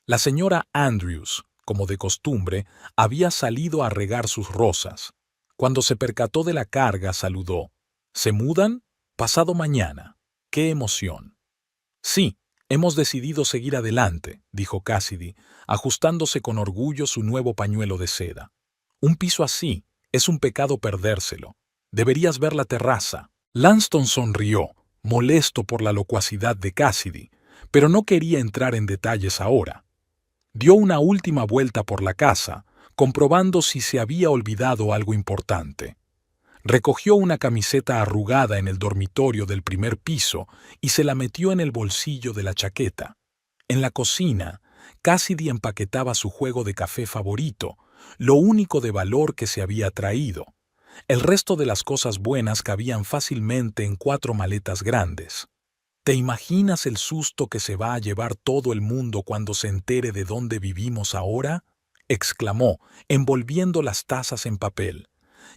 La señora Andrews, como de costumbre, había salido a regar sus rosas. Cuando se percató de la carga, saludó. «¿Se mudan? Pasado mañana. ¡Qué emoción!». «Sí, hemos decidido seguir adelante», dijo Cassidy, ajustándose con orgullo su nuevo pañuelo de seda. «Un piso así, es un pecado perdérselo. Deberías ver la terraza». Lanston sonrió, molesto por la locuacidad de Cassidy, pero no quería entrar en detalles ahora. Dio una última vuelta por la casa, comprobando si se había olvidado algo importante. Recogió una camiseta arrugada en el dormitorio del primer piso y se la metió en el bolsillo de la chaqueta. En la cocina, Cassidy empaquetaba su juego de café favorito, lo único de valor que se había traído. El resto de las cosas buenas cabían fácilmente en 4 maletas grandes. ¿Te imaginas el susto que se va a llevar todo el mundo cuando se entere de dónde vivimos ahora?, exclamó, envolviendo las tazas en papel.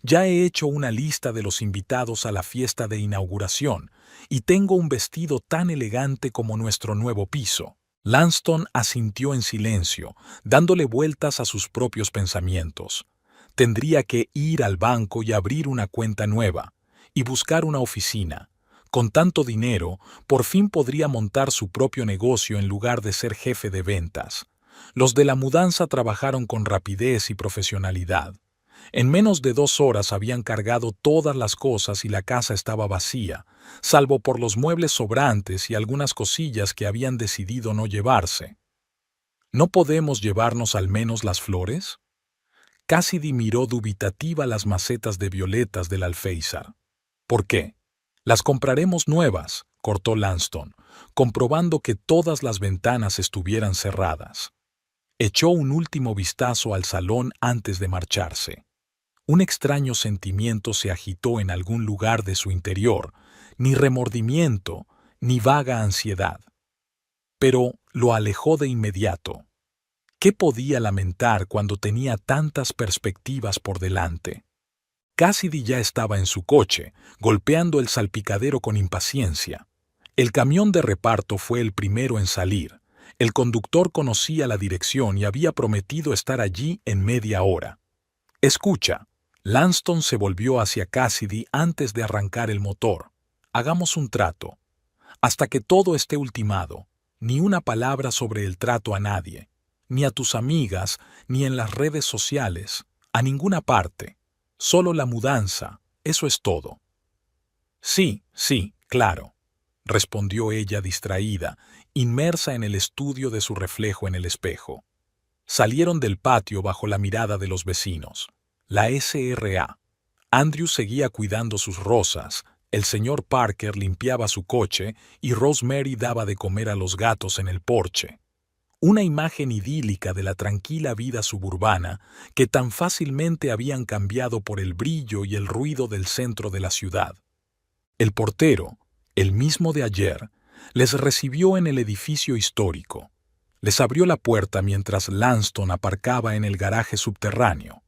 «Ya he hecho una lista de los invitados a la fiesta de inauguración y tengo un vestido tan elegante como nuestro nuevo piso». Lanston asintió en silencio, dándole vueltas a sus propios pensamientos. Tendría que ir al banco y abrir una cuenta nueva, y buscar una oficina. Con tanto dinero, por fin podría montar su propio negocio en lugar de ser jefe de ventas. Los de la mudanza trabajaron con rapidez y profesionalidad. En menos de 2 horas habían cargado todas las cosas y la casa estaba vacía, salvo por los muebles sobrantes y algunas cosillas que habían decidido no llevarse. ¿No podemos llevarnos al menos las flores? Cassidy miró dubitativa las macetas de violetas del alféizar. «¿Por qué? Las compraremos nuevas», cortó Lanston, comprobando que todas las ventanas estuvieran cerradas. Echó un último vistazo al salón antes de marcharse. Un extraño sentimiento se agitó en algún lugar de su interior, ni remordimiento, ni vaga ansiedad. Pero lo alejó de inmediato. ¿Qué podía lamentar cuando tenía tantas perspectivas por delante? Cassidy ya estaba en su coche, golpeando el salpicadero con impaciencia. El camión de reparto fue el primero en salir. El conductor conocía la dirección y había prometido estar allí en media hora. Escucha. Lanston se volvió hacia Cassidy antes de arrancar el motor. Hagamos un trato. Hasta que todo esté ultimado, ni una palabra sobre el trato a nadie, ni a tus amigas, ni en las redes sociales, a ninguna parte. Solo la mudanza, eso es todo. Sí, sí, claro, respondió ella distraída, inmersa en el estudio de su reflejo en el espejo. Salieron del patio bajo la mirada de los vecinos. La SRA. Andrew seguía cuidando sus rosas, el señor Parker limpiaba su coche y Rosemary daba de comer a los gatos en el porche. Una imagen idílica de la tranquila vida suburbana que tan fácilmente habían cambiado por el brillo y el ruido del centro de la ciudad. El portero, el mismo de ayer, les recibió en el edificio histórico. Les abrió la puerta mientras Lanston aparcaba en el garaje subterráneo.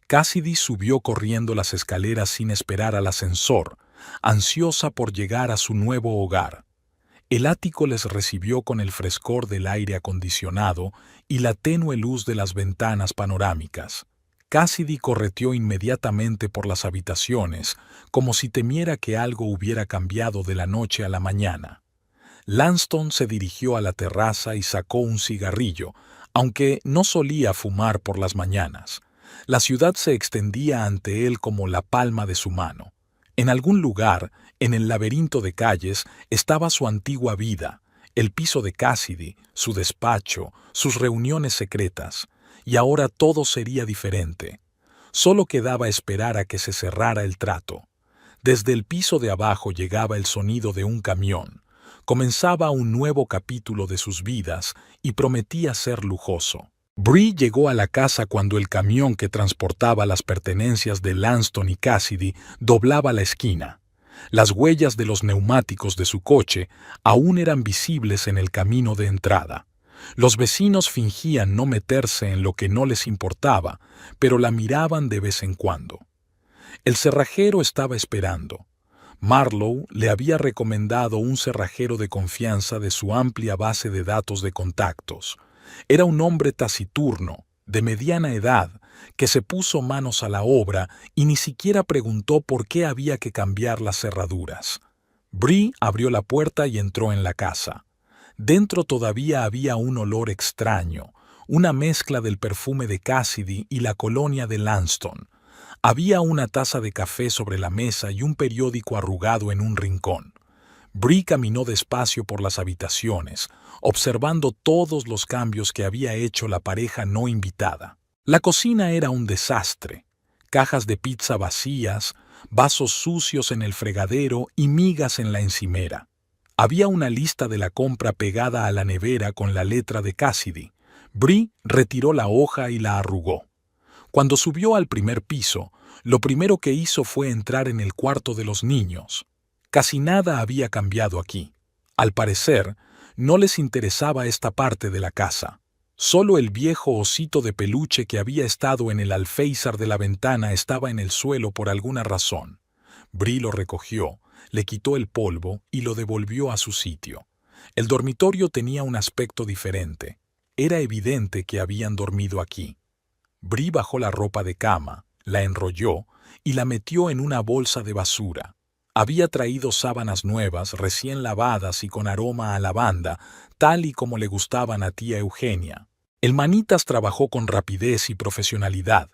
Cassidy subió corriendo las escaleras sin esperar al ascensor, ansiosa por llegar a su nuevo hogar. El ático les recibió con el frescor del aire acondicionado y la tenue luz de las ventanas panorámicas. Cassidy correteó inmediatamente por las habitaciones, como si temiera que algo hubiera cambiado de la noche a la mañana. Lanston se dirigió a la terraza y sacó un cigarrillo, aunque no solía fumar por las mañanas. La ciudad se extendía ante él como la palma de su mano. En algún lugar, en el laberinto de calles, estaba su antigua vida, el piso de Cassidy, su despacho, sus reuniones secretas. Y ahora todo sería diferente. Solo quedaba esperar a que se cerrara el trato. Desde el piso de abajo llegaba el sonido de un camión. Comenzaba un nuevo capítulo de sus vidas y prometía ser lujoso. Bree llegó a la casa cuando el camión que transportaba las pertenencias de Lanston y Cassidy doblaba la esquina. Las huellas de los neumáticos de su coche aún eran visibles en el camino de entrada. Los vecinos fingían no meterse en lo que no les importaba, pero la miraban de vez en cuando. El cerrajero estaba esperando. Marlowe le había recomendado un cerrajero de confianza de su amplia base de datos de contactos. Era un hombre taciturno, de mediana edad, que se puso manos a la obra y ni siquiera preguntó por qué había que cambiar las cerraduras. Bree abrió la puerta y entró en la casa. Dentro todavía había un olor extraño, una mezcla del perfume de Cassidy y la colonia de Lanston. Había una taza de café sobre la mesa y un periódico arrugado en un rincón. Bree caminó despacio por las habitaciones, observando todos los cambios que había hecho la pareja no invitada. La cocina era un desastre. Cajas de pizza vacías, vasos sucios en el fregadero y migas en la encimera. Había una lista de la compra pegada a la nevera con la letra de Cassidy. Bree retiró la hoja y la arrugó. Cuando subió al primer piso, lo primero que hizo fue entrar en el cuarto de los niños. Casi nada había cambiado aquí. Al parecer, no les interesaba esta parte de la casa. Solo el viejo osito de peluche que había estado en el alféizar de la ventana estaba en el suelo por alguna razón. Bree lo recogió, le quitó el polvo y lo devolvió a su sitio. El dormitorio tenía un aspecto diferente. Era evidente que habían dormido aquí. Bree bajó la ropa de cama, la enrolló y la metió en una bolsa de basura. Había traído sábanas nuevas, recién lavadas y con aroma a lavanda, tal y como le gustaban a tía Eugenia. El manitas trabajó con rapidez y profesionalidad.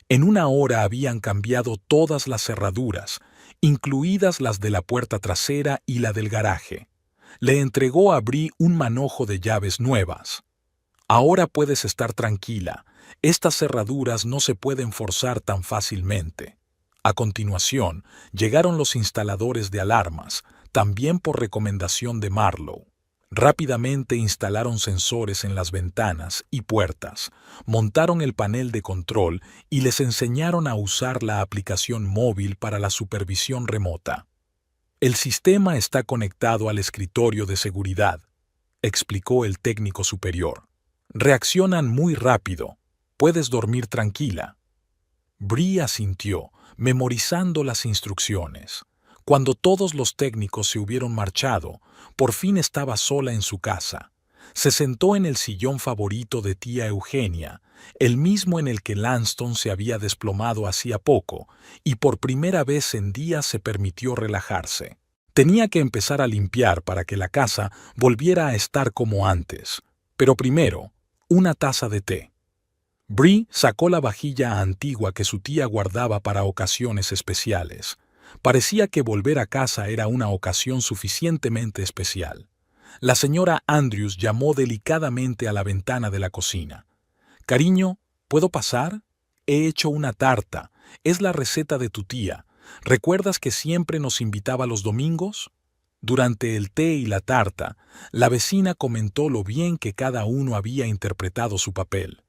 En una hora habían cambiado todas las cerraduras, incluidas las de la puerta trasera y la del garaje. Le entregó a Bree un manojo de llaves nuevas. Ahora puedes estar tranquila, estas cerraduras no se pueden forzar tan fácilmente. A continuación, llegaron los instaladores de alarmas, también por recomendación de Marlowe. Rápidamente instalaron sensores en las ventanas y puertas, montaron el panel de control y les enseñaron a usar la aplicación móvil para la supervisión remota. El sistema está conectado al escritorio de seguridad, explicó el técnico superior. Reaccionan muy rápido. Puedes dormir tranquila. Bree asintió, memorizando las instrucciones. Cuando todos los técnicos se hubieron marchado, por fin estaba sola en su casa. Se sentó en el sillón favorito de tía Eugenia, el mismo en el que Lanston se había desplomado hacía poco, y por primera vez en días se permitió relajarse. Tenía que empezar a limpiar para que la casa volviera a estar como antes. Pero primero, una taza de té. Bree sacó la vajilla antigua que su tía guardaba para ocasiones especiales. Parecía que volver a casa era una ocasión suficientemente especial. La señora Andrews llamó delicadamente a la ventana de la cocina. «Cariño, ¿puedo pasar? He hecho una tarta. Es la receta de tu tía. ¿Recuerdas que siempre nos invitaba los domingos?» Durante el té y la tarta, la vecina comentó lo bien que cada uno había interpretado su papel.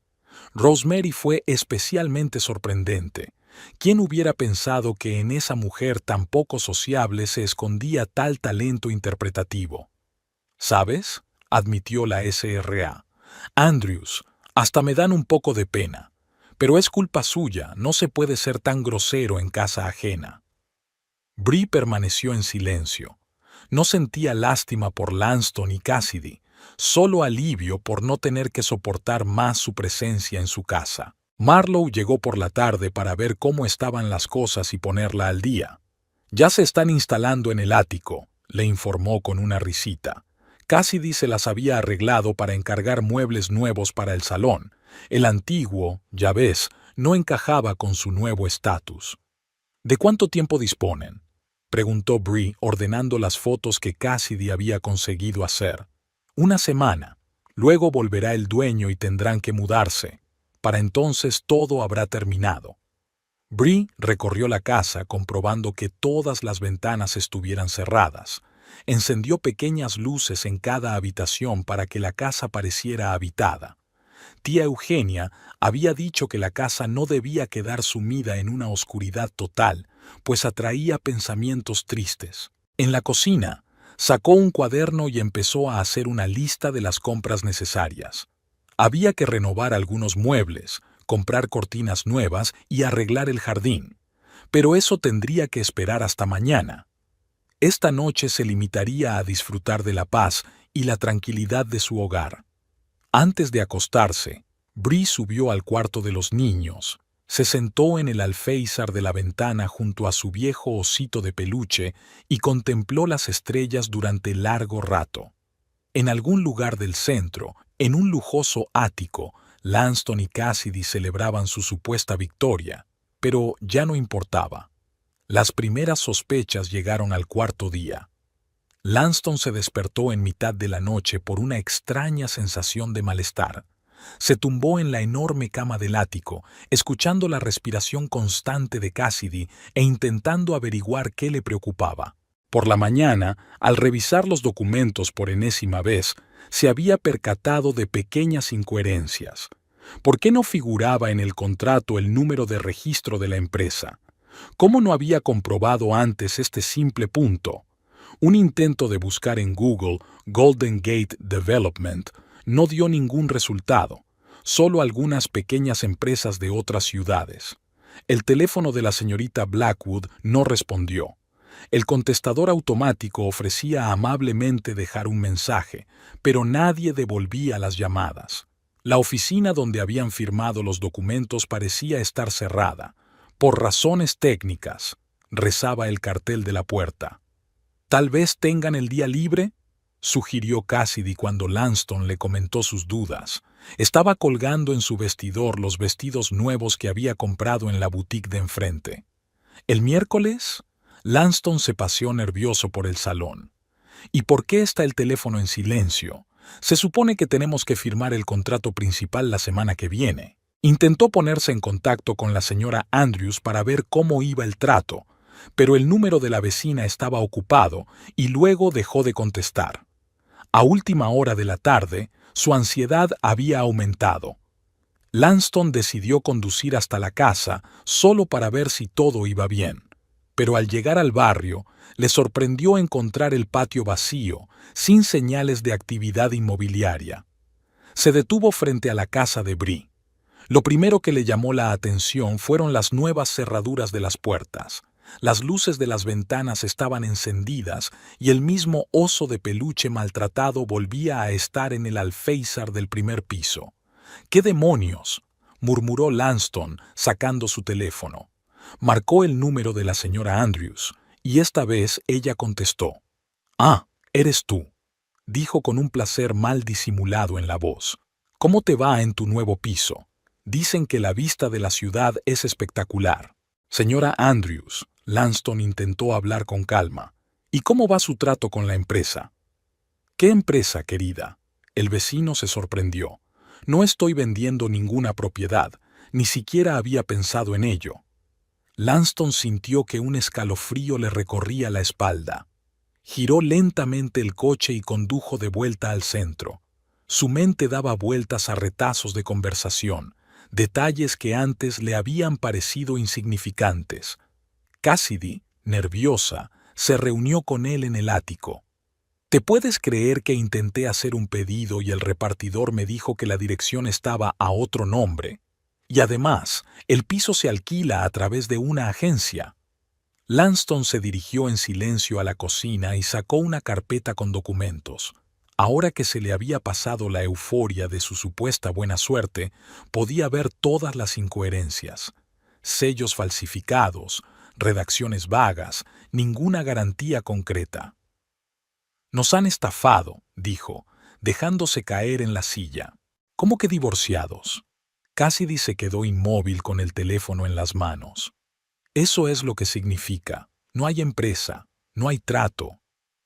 Rosemary fue especialmente sorprendente. ¿Quién hubiera pensado que en esa mujer tan poco sociable se escondía tal talento interpretativo? «¿Sabes?», admitió la SRA. «Andrews, hasta me dan un poco de pena. Pero es culpa suya, no se puede ser tan grosero en casa ajena». Bree permaneció en silencio. No sentía lástima por Lanston y Cassidy, solo alivio por no tener que soportar más su presencia en su casa. Marlowe llegó por la tarde para ver cómo estaban las cosas y ponerla al día. «Ya se están instalando en el ático», le informó con una risita. Cassidy se las había arreglado para encargar muebles nuevos para el salón. El antiguo, ya ves, no encajaba con su nuevo estatus. «¿De cuánto tiempo disponen?», preguntó Bree, ordenando las fotos que Cassidy había conseguido hacer. «Una semana. Luego volverá el dueño y tendrán que mudarse. Para entonces todo habrá terminado». Bree recorrió la casa comprobando que todas las ventanas estuvieran cerradas. Encendió pequeñas luces en cada habitación para que la casa pareciera habitada. Tía Eugenia había dicho que la casa no debía quedar sumida en una oscuridad total, pues atraía pensamientos tristes. En la cocina, sacó un cuaderno y empezó a hacer una lista de las compras necesarias. Había que renovar algunos muebles, comprar cortinas nuevas y arreglar el jardín. Pero eso tendría que esperar hasta mañana. Esta noche se limitaría a disfrutar de la paz y la tranquilidad de su hogar. Antes de acostarse, Bree subió al cuarto de los niños. Se sentó en el alféizar de la ventana junto a su viejo osito de peluche y contempló las estrellas durante largo rato. En algún lugar del centro, en un lujoso ático, Lanston y Cassidy celebraban su supuesta victoria, pero ya no importaba. Las primeras sospechas llegaron al cuarto día. Lanston se despertó en mitad de la noche por una extraña sensación de malestar. Se tumbó en la enorme cama del ático, escuchando la respiración constante de Cassidy e intentando averiguar qué le preocupaba. Por la mañana, al revisar los documentos por enésima vez, se había percatado de pequeñas incoherencias. ¿Por qué no figuraba en el contrato el número de registro de la empresa? ¿Cómo no había comprobado antes este simple punto? Un intento de buscar en Google Golden Gate Development no dio ningún resultado, solo algunas pequeñas empresas de otras ciudades. El teléfono de la señorita Blackwood no respondió. El contestador automático ofrecía amablemente dejar un mensaje, pero nadie devolvía las llamadas. La oficina donde habían firmado los documentos parecía estar cerrada. «Por razones técnicas», rezaba el cartel de la puerta. «¿Tal vez tengan el día libre?», sugirió Cassidy cuando Lanston le comentó sus dudas. Estaba colgando en su vestidor los vestidos nuevos que había comprado en la boutique de enfrente. «¿El miércoles?». Lanston se paseó nervioso por el salón. «¿Y por qué está el teléfono en silencio? Se supone que tenemos que firmar el contrato principal la semana que viene». Intentó ponerse en contacto con la señora Andrews para ver cómo iba el trato, pero el número de la vecina estaba ocupado y luego dejó de contestar. A última hora de la tarde, su ansiedad había aumentado. Lanston decidió conducir hasta la casa solo para ver si todo iba bien, pero al llegar al barrio, le sorprendió encontrar el patio vacío, sin señales de actividad inmobiliaria. Se detuvo frente a la casa de Bree. Lo primero que le llamó la atención fueron las nuevas cerraduras de las puertas. Las luces de las ventanas estaban encendidas y el mismo oso de peluche maltratado volvía a estar en el alféizar del primer piso. —¿Qué demonios? —murmuró Lanston, sacando su teléfono. Marcó el número de la señora Andrews, y esta vez ella contestó. —Ah, eres tú —dijo con un placer mal disimulado en la voz. —¿Cómo te va en tu nuevo piso? Dicen que la vista de la ciudad es espectacular. Señora Andrews, Lanston intentó hablar con calma. ¿Y cómo va su trato con la empresa? —¿Qué empresa, querida? El vecino se sorprendió. No estoy vendiendo ninguna propiedad, ni siquiera había pensado en ello. Lanston sintió que un escalofrío le recorría la espalda. Giró lentamente el coche y condujo de vuelta al centro. Su mente daba vueltas a retazos de conversación, detalles que antes le habían parecido insignificantes. Cassidy, nerviosa, se reunió con él en el ático. ¿Te puedes creer que intenté hacer un pedido y el repartidor me dijo que la dirección estaba a otro nombre? Y además, el piso se alquila a través de una agencia. Lanston se dirigió en silencio a la cocina y sacó una carpeta con documentos. Ahora que se le había pasado la euforia de su supuesta buena suerte, podía ver todas las incoherencias. Sellos falsificados, redacciones vagas, ninguna garantía concreta. «Nos han estafado», dijo, dejándose caer en la silla. «¿Cómo que divorciados?» Cassidy se quedó inmóvil con el teléfono en las manos. Eso es lo que significa. No hay empresa, no hay trato.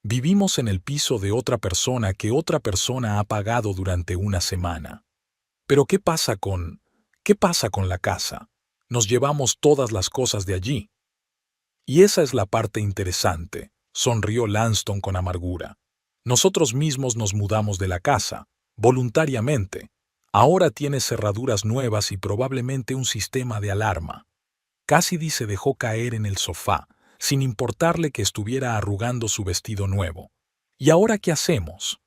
Vivimos en el piso de otra persona que otra persona ha pagado durante una semana. Pero ¿qué pasa con la casa? Nos llevamos todas las cosas de allí. Y esa es la parte interesante, sonrió Lanston con amargura. Nosotros mismos nos mudamos de la casa, voluntariamente. Ahora tiene cerraduras nuevas y probablemente un sistema de alarma. Cassidy se dejó caer en el sofá, sin importarle que estuviera arrugando su vestido nuevo. ¿Y ahora qué hacemos?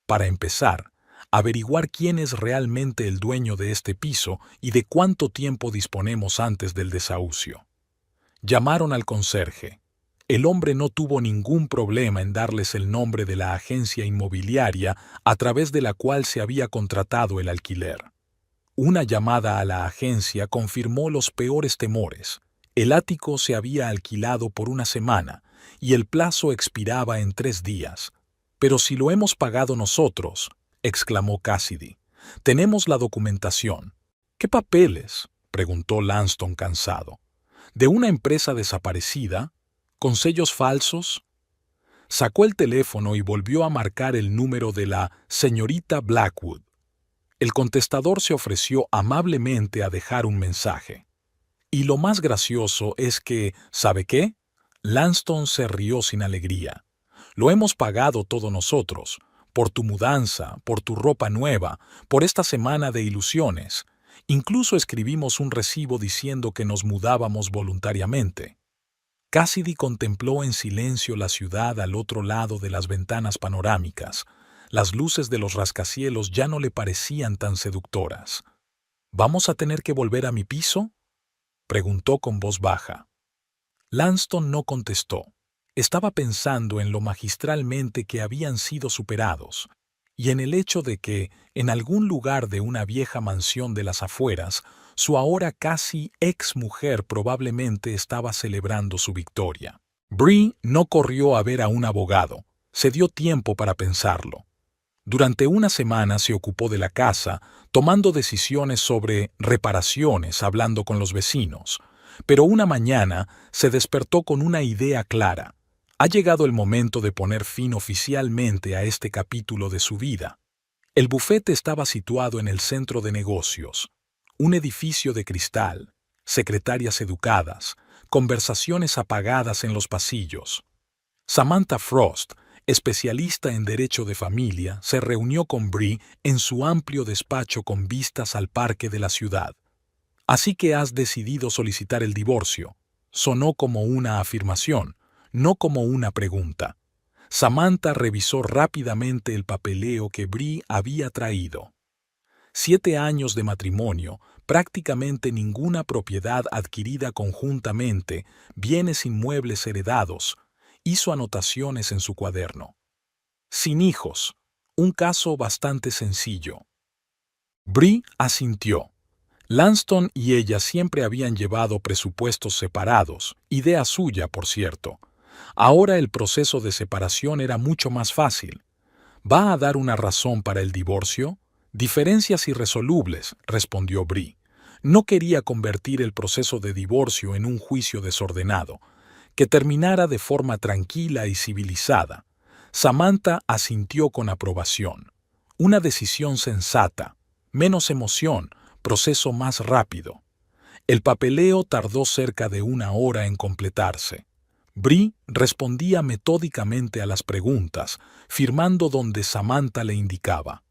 Para empezar, averiguar quién es realmente el dueño de este piso y de cuánto tiempo disponemos antes del desahucio. Llamaron al conserje. El hombre no tuvo ningún problema en darles el nombre de la agencia inmobiliaria a través de la cual se había contratado el alquiler. Una llamada a la agencia confirmó los peores temores. El ático se había alquilado por una semana y el plazo expiraba en 3 días. «Pero si lo hemos pagado nosotros», exclamó Cassidy. «Tenemos la documentación». «¿Qué papeles?», preguntó Lanston cansado. «¿De una empresa desaparecida? ¿Con sellos falsos?». Sacó el teléfono y volvió a marcar el número de la señorita Blackwood. El contestador se ofreció amablemente a dejar un mensaje. Y lo más gracioso es que, ¿sabe qué? Lanston se rió sin alegría. Lo hemos pagado todo nosotros, por tu mudanza, por tu ropa nueva, por esta semana de ilusiones. Incluso escribimos un recibo diciendo que nos mudábamos voluntariamente. Cassidy contempló en silencio la ciudad al otro lado de las ventanas panorámicas. Las luces de los rascacielos ya no le parecían tan seductoras. ¿Vamos a tener que volver a mi piso?, preguntó con voz baja. Lanston no contestó. Estaba pensando en lo magistralmente que habían sido superados, y en el hecho de que, en algún lugar de una vieja mansión de las afueras, su ahora casi ex-mujer probablemente estaba celebrando su victoria. Bree no corrió a ver a un abogado. Se dio tiempo para pensarlo. Durante una semana se ocupó de la casa, tomando decisiones sobre reparaciones, hablando con los vecinos. Pero una mañana se despertó con una idea clara. Ha llegado el momento de poner fin oficialmente a este capítulo de su vida. El bufete estaba situado en el centro de negocios. Un edificio de cristal, secretarias educadas, conversaciones apagadas en los pasillos. Samantha Frost, especialista en derecho de familia, se reunió con Bree en su amplio despacho con vistas al parque de la ciudad. «Así que has decidido solicitar el divorcio», sonó como una afirmación, no como una pregunta. Samantha revisó rápidamente el papeleo que Bree había traído. 7 años de matrimonio, prácticamente ninguna propiedad adquirida conjuntamente, bienes inmuebles heredados. Hizo anotaciones en su cuaderno. Sin hijos. Un caso bastante sencillo. Bree asintió. Lanston y ella siempre habían llevado presupuestos separados, idea suya, por cierto. Ahora el proceso de separación era mucho más fácil. ¿Va a dar una razón para el divorcio? Diferencias irresolubles, respondió Bree. No quería convertir el proceso de divorcio en un juicio desordenado, que terminara de forma tranquila y civilizada. Samantha asintió con aprobación. Una decisión sensata, menos emoción, proceso más rápido. El papeleo tardó cerca de 1 hora en completarse. Bree respondía metódicamente a las preguntas, firmando donde Samantha le indicaba.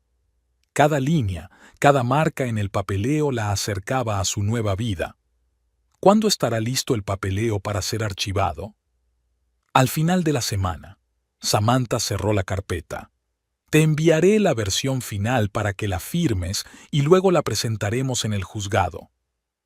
Cada línea, cada marca en el papeleo la acercaba a su nueva vida. ¿Cuándo estará listo el papeleo para ser archivado? Al final de la semana. Samantha cerró la carpeta. Te enviaré la versión final para que la firmes y luego la presentaremos en el juzgado.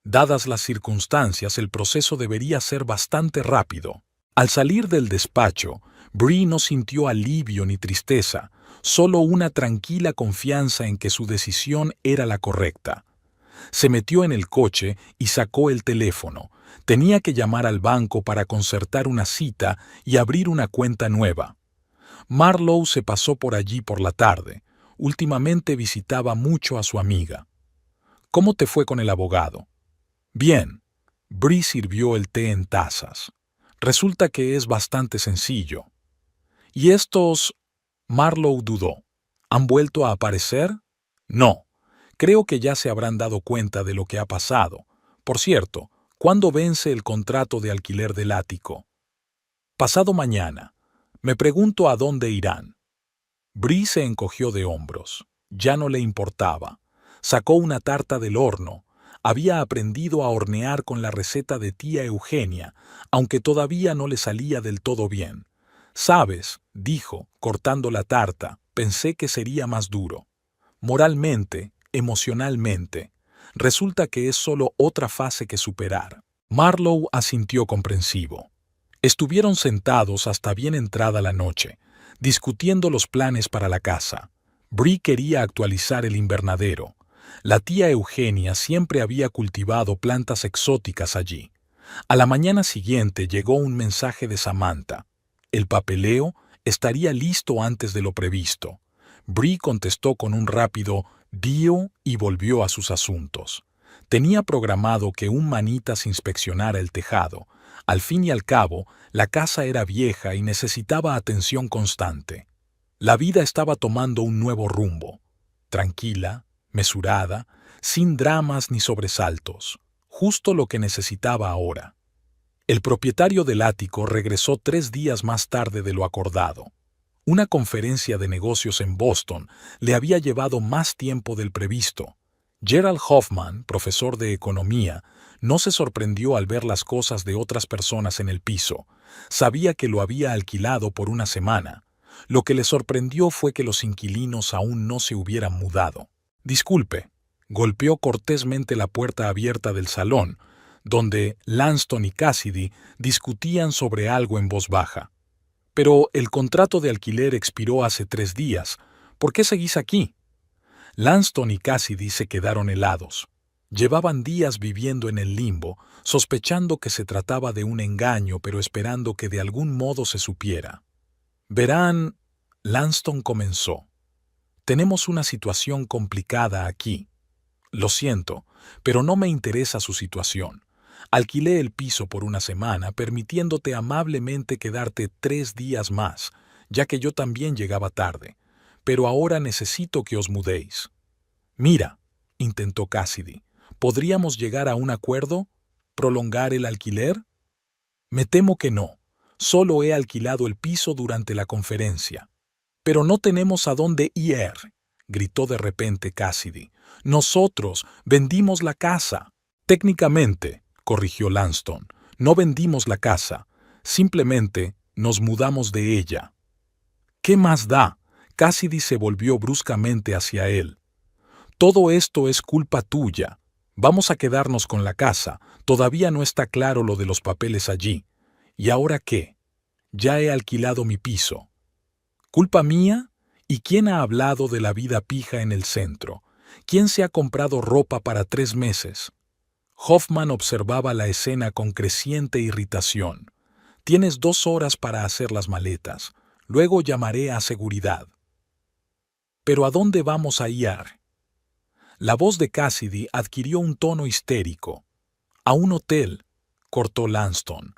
Dadas las circunstancias, el proceso debería ser bastante rápido. Al salir del despacho, Bree no sintió alivio ni tristeza, solo una tranquila confianza en que su decisión era la correcta. Se metió en el coche y sacó el teléfono. Tenía que llamar al banco para concertar una cita y abrir una cuenta nueva. Marlowe se pasó por allí por la tarde. Últimamente visitaba mucho a su amiga. ¿Cómo te fue con el abogado? Bien. Bree sirvió el té en tazas. Resulta que es bastante sencillo. ¿Y estos? Marlowe dudó. ¿Han vuelto a aparecer? No. Creo que ya se habrán dado cuenta de lo que ha pasado. Por cierto, ¿cuándo vence el contrato de alquiler del ático? Pasado mañana. Me pregunto a dónde irán. Bree se encogió de hombros. Ya no le importaba. Sacó una tarta del horno. Había aprendido a hornear con la receta de tía Eugenia, aunque todavía no le salía del todo bien. «Sabes», dijo, cortando la tarta, «pensé que sería más duro. Moralmente, emocionalmente. Resulta que es solo otra fase que superar». Marlowe asintió comprensivo. Estuvieron sentados hasta bien entrada la noche, discutiendo los planes para la casa. Bree quería actualizar el invernadero. La tía Eugenia siempre había cultivado plantas exóticas allí. A la mañana siguiente llegó un mensaje de Samantha. El papeleo estaría listo antes de lo previsto. Bree contestó con un rápido «dio» y volvió a sus asuntos. Tenía programado que un manitas inspeccionara el tejado. Al fin y al cabo, la casa era vieja y necesitaba atención constante. La vida estaba tomando un nuevo rumbo. Tranquila, mesurada, sin dramas ni sobresaltos. Justo lo que necesitaba ahora. El propietario del ático regresó 3 días más tarde de lo acordado. Una conferencia de negocios en Boston le había llevado más tiempo del previsto. Gerald Hoffman, profesor de economía, no se sorprendió al ver las cosas de otras personas en el piso. Sabía que lo había alquilado por una semana. Lo que le sorprendió fue que los inquilinos aún no se hubieran mudado. «Disculpe», golpeó cortésmente la puerta abierta del salón, donde Lanston y Cassidy discutían sobre algo en voz baja. «Pero el contrato de alquiler expiró hace 3 días. ¿Por qué seguís aquí?» Lanston y Cassidy se quedaron helados. Llevaban días viviendo en el limbo, sospechando que se trataba de un engaño, pero esperando que de algún modo se supiera. «Verán», Lanston comenzó. «Tenemos una situación complicada aquí. Lo siento, pero no me interesa su situación. Alquilé el piso por una semana, permitiéndote amablemente quedarte 3 días más, ya que yo también llegaba tarde. Pero ahora necesito que os mudéis». «Mira», intentó Cassidy, «¿podríamos llegar a un acuerdo? ¿Prolongar el alquiler?» «Me temo que no. Solo he alquilado el piso durante la conferencia». «Pero no tenemos a dónde ir», gritó de repente Cassidy. «Nosotros vendimos la casa». «Técnicamente», corrigió Lanston, «no vendimos la casa. Simplemente nos mudamos de ella». «¿Qué más da?». Cassidy se volvió bruscamente hacia él. Todo esto es culpa tuya. Vamos a quedarnos con la casa. Todavía no está claro lo de los papeles allí. ¿Y ahora qué? Ya he alquilado mi piso. ¿Culpa mía? ¿Y quién ha hablado de la vida pija en el centro? ¿Quién se ha comprado ropa para 3 meses? Hoffman observaba la escena con creciente irritación. Tienes 2 horas para hacer las maletas. Luego llamaré a seguridad. ¿Pero a dónde vamos a ir? La voz de Cassidy adquirió un tono histérico. A un hotel, cortó Lanston.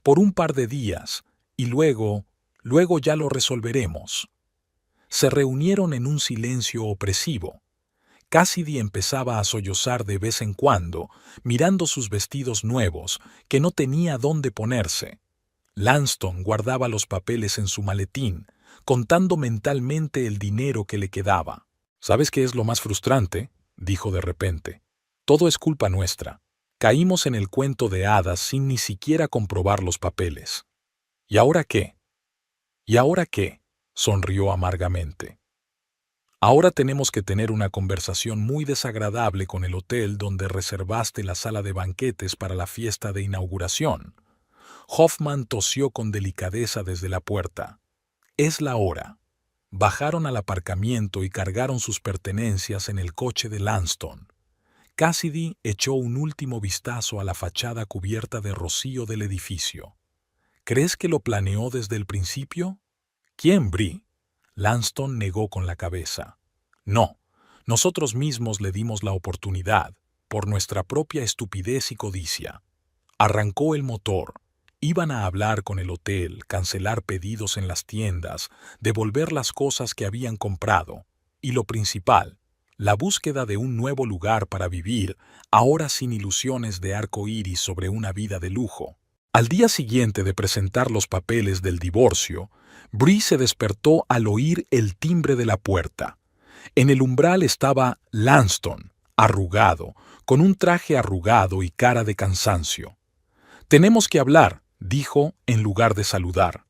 Por un par de días, y luego ya lo resolveremos. Se reunieron en un silencio opresivo. Cassidy empezaba a sollozar de vez en cuando, mirando sus vestidos nuevos, que no tenía dónde ponerse. Lanston guardaba los papeles en su maletín, contando mentalmente el dinero que le quedaba. ¿Sabes qué es lo más frustrante?, dijo de repente. Todo es culpa nuestra. Caímos en el cuento de hadas sin ni siquiera comprobar los papeles. ¿Y ahora qué? ¿Y ahora qué?, sonrió amargamente. Ahora tenemos que tener una conversación muy desagradable con el hotel donde reservaste la sala de banquetes para la fiesta de inauguración. Hoffman tosió con delicadeza desde la puerta. Es la hora. Bajaron al aparcamiento y cargaron sus pertenencias en el coche de Lanston. Cassidy echó un último vistazo a la fachada cubierta de rocío del edificio. ¿Crees que lo planeó desde el principio? ¿Quién, Bree? Lanston negó con la cabeza. No, nosotros mismos le dimos la oportunidad, por nuestra propia estupidez y codicia. Arrancó el motor. Iban a hablar con el hotel, cancelar pedidos en las tiendas, devolver las cosas que habían comprado. Y lo principal, la búsqueda de un nuevo lugar para vivir, ahora sin ilusiones de arco iris sobre una vida de lujo. Al día siguiente de presentar los papeles del divorcio, Bree se despertó al oír el timbre de la puerta. En el umbral estaba Lanston, arrugado, con un traje arrugado y cara de cansancio. «Tenemos que hablar», dijo en lugar de saludar.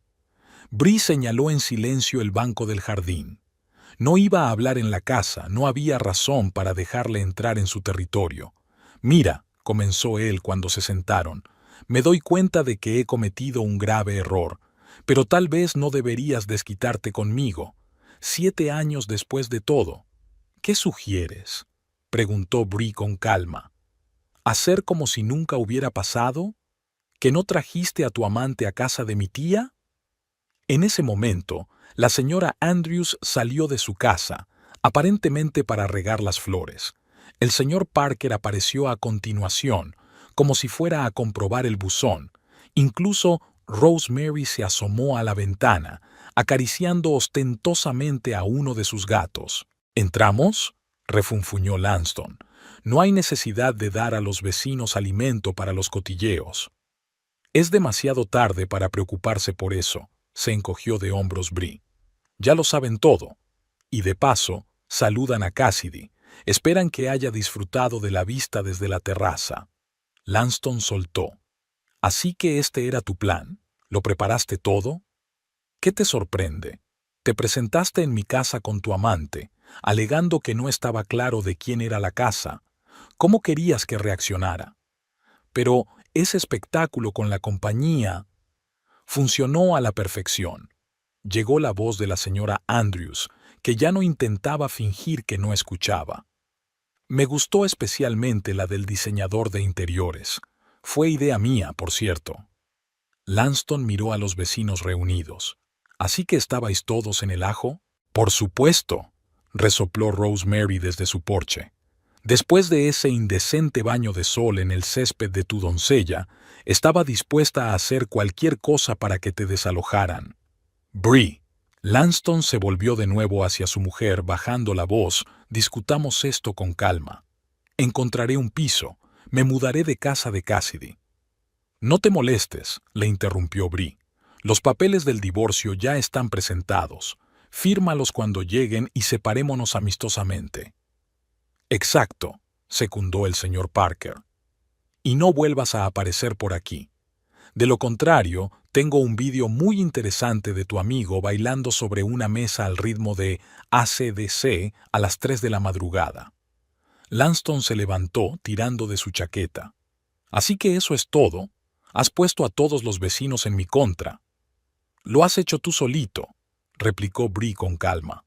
Bree señaló en silencio el banco del jardín. No iba a hablar en la casa, no había razón para dejarle entrar en su territorio. «Mira», comenzó él cuando se sentaron, «me doy cuenta de que he cometido un grave error, pero tal vez no deberías desquitarte conmigo. 7 años después de todo. ¿Qué sugieres?», preguntó Bree con calma. «¿Hacer como si nunca hubiera pasado? ¿Que no trajiste a tu amante a casa de mi tía?». En ese momento, la señora Andrews salió de su casa, aparentemente para regar las flores. El señor Parker apareció a continuación, como si fuera a comprobar el buzón. Incluso Rosemary se asomó a la ventana, acariciando ostentosamente a uno de sus gatos. «¿Entramos?», refunfuñó Lanston. «No hay necesidad de dar a los vecinos alimento para los cotilleos». «Es demasiado tarde para preocuparse por eso», se encogió de hombros Bree. «Ya lo saben todo. Y de paso, saludan a Cassidy. Esperan que haya disfrutado de la vista desde la terraza». Lanston soltó. «¿Así que este era tu plan? ¿Lo preparaste todo? ¿Qué te sorprende? Te presentaste en mi casa con tu amante, alegando que no estaba claro de quién era la casa. ¿Cómo querías que reaccionara? Pero ese espectáculo con la compañía funcionó a la perfección». Llegó la voz de la señora Andrews, que ya no intentaba fingir que no escuchaba. «Me gustó especialmente la del diseñador de interiores. Fue idea mía, por cierto». Lanston miró a los vecinos reunidos. «¿Así que estabais todos en el ajo?». «Por supuesto», resopló Rosemary desde su porche. «Después de ese indecente baño de sol en el césped de tu doncella, estaba dispuesta a hacer cualquier cosa para que te desalojaran». «Bree». Lanston se volvió de nuevo hacia su mujer, bajando la voz. «Discutamos esto con calma. Encontraré un piso. Me mudaré de casa de Cassidy». «No te molestes», le interrumpió Bree. «Los papeles del divorcio ya están presentados. Fírmalos cuando lleguen y separémonos amistosamente». «Exacto», secundó el señor Parker. «Y no vuelvas a aparecer por aquí. De lo contrario, tengo un vídeo muy interesante de tu amigo bailando sobre una mesa al ritmo de AC/DC a las 3 de la madrugada». Lanston se levantó tirando de su chaqueta. «Así que eso es todo. Has puesto a todos los vecinos en mi contra». «Lo has hecho tú solito», replicó Bree con calma.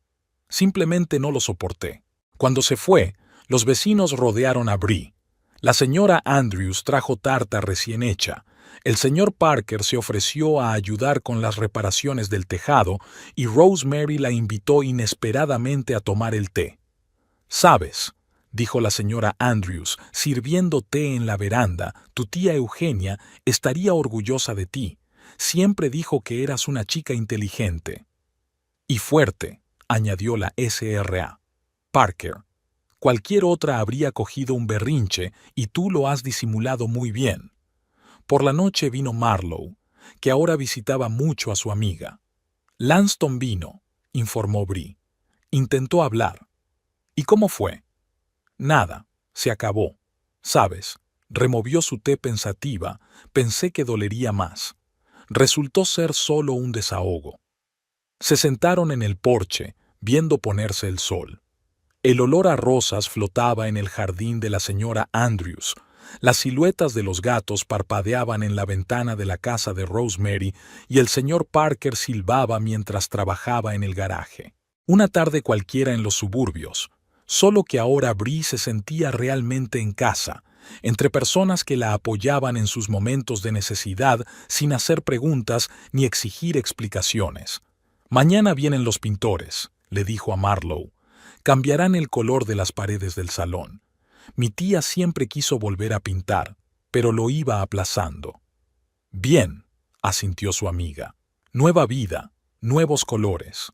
«Simplemente no lo soporté». Cuando se fue, los vecinos rodearon a Bree. La señora Andrews trajo tarta recién hecha. El señor Parker se ofreció a ayudar con las reparaciones del tejado y Rosemary la invitó inesperadamente a tomar el té. «¿Sabes?», dijo la señora Andrews, sirviendo té en la veranda, «tu tía Eugenia estaría orgullosa de ti. Siempre dijo que eras una chica inteligente». «Y fuerte», añadió la SRA. «Parker, cualquier otra habría cogido un berrinche y tú lo has disimulado muy bien». Por la noche vino Marlowe, que ahora visitaba mucho a su amiga. «Lanston vino», informó Bree. «Intentó hablar». «¿Y cómo fue?» «Nada, se acabó. ¿Sabes?», removió su té pensativa, «pensé que dolería más. Resultó ser solo un desahogo». Se sentaron en el porche, viendo ponerse el sol. El olor a rosas flotaba en el jardín de la señora Andrews. Las siluetas de los gatos parpadeaban en la ventana de la casa de Rosemary y el señor Parker silbaba mientras trabajaba en el garaje. Una tarde cualquiera en los suburbios, solo que ahora Bree se sentía realmente en casa, entre personas que la apoyaban en sus momentos de necesidad sin hacer preguntas ni exigir explicaciones. «Mañana vienen los pintores», le dijo a Marlowe. «Cambiarán el color de las paredes del salón. Mi tía siempre quiso volver a pintar, pero lo iba aplazando». «Bien», asintió su amiga. «Nueva vida, nuevos colores».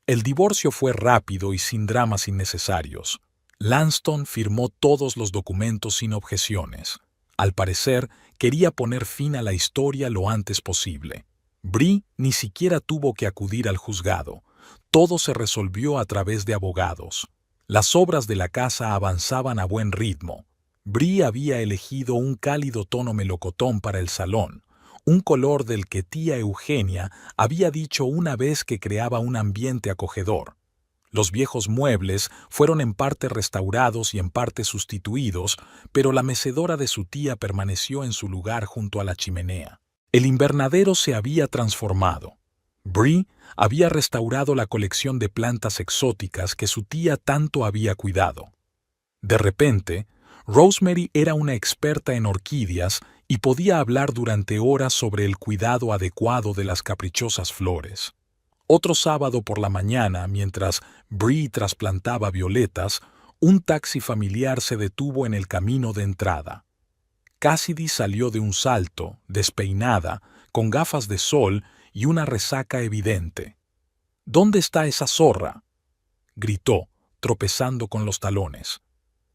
El divorcio fue rápido y sin dramas innecesarios. Lanston firmó todos los documentos sin objeciones. Al parecer, quería poner fin a la historia lo antes posible. Bree ni siquiera tuvo que acudir al juzgado. Todo se resolvió a través de abogados. Las obras de la casa avanzaban a buen ritmo. Bree había elegido un cálido tono melocotón para el salón, un color del que tía Eugenia había dicho una vez que creaba un ambiente acogedor. Los viejos muebles fueron en parte restaurados y en parte sustituidos, pero la mecedora de su tía permaneció en su lugar junto a la chimenea. El invernadero se había transformado. Bree había restaurado la colección de plantas exóticas que su tía tanto había cuidado. De repente, Rosemary era una experta en orquídeas y podía hablar durante horas sobre el cuidado adecuado de las caprichosas flores. Otro sábado por la mañana, mientras Bree trasplantaba violetas, un taxi familiar se detuvo en el camino de entrada. Cassidy salió de un salto, despeinada, con gafas de sol y una resaca evidente. «¿Dónde está esa zorra?», gritó, tropezando con los talones.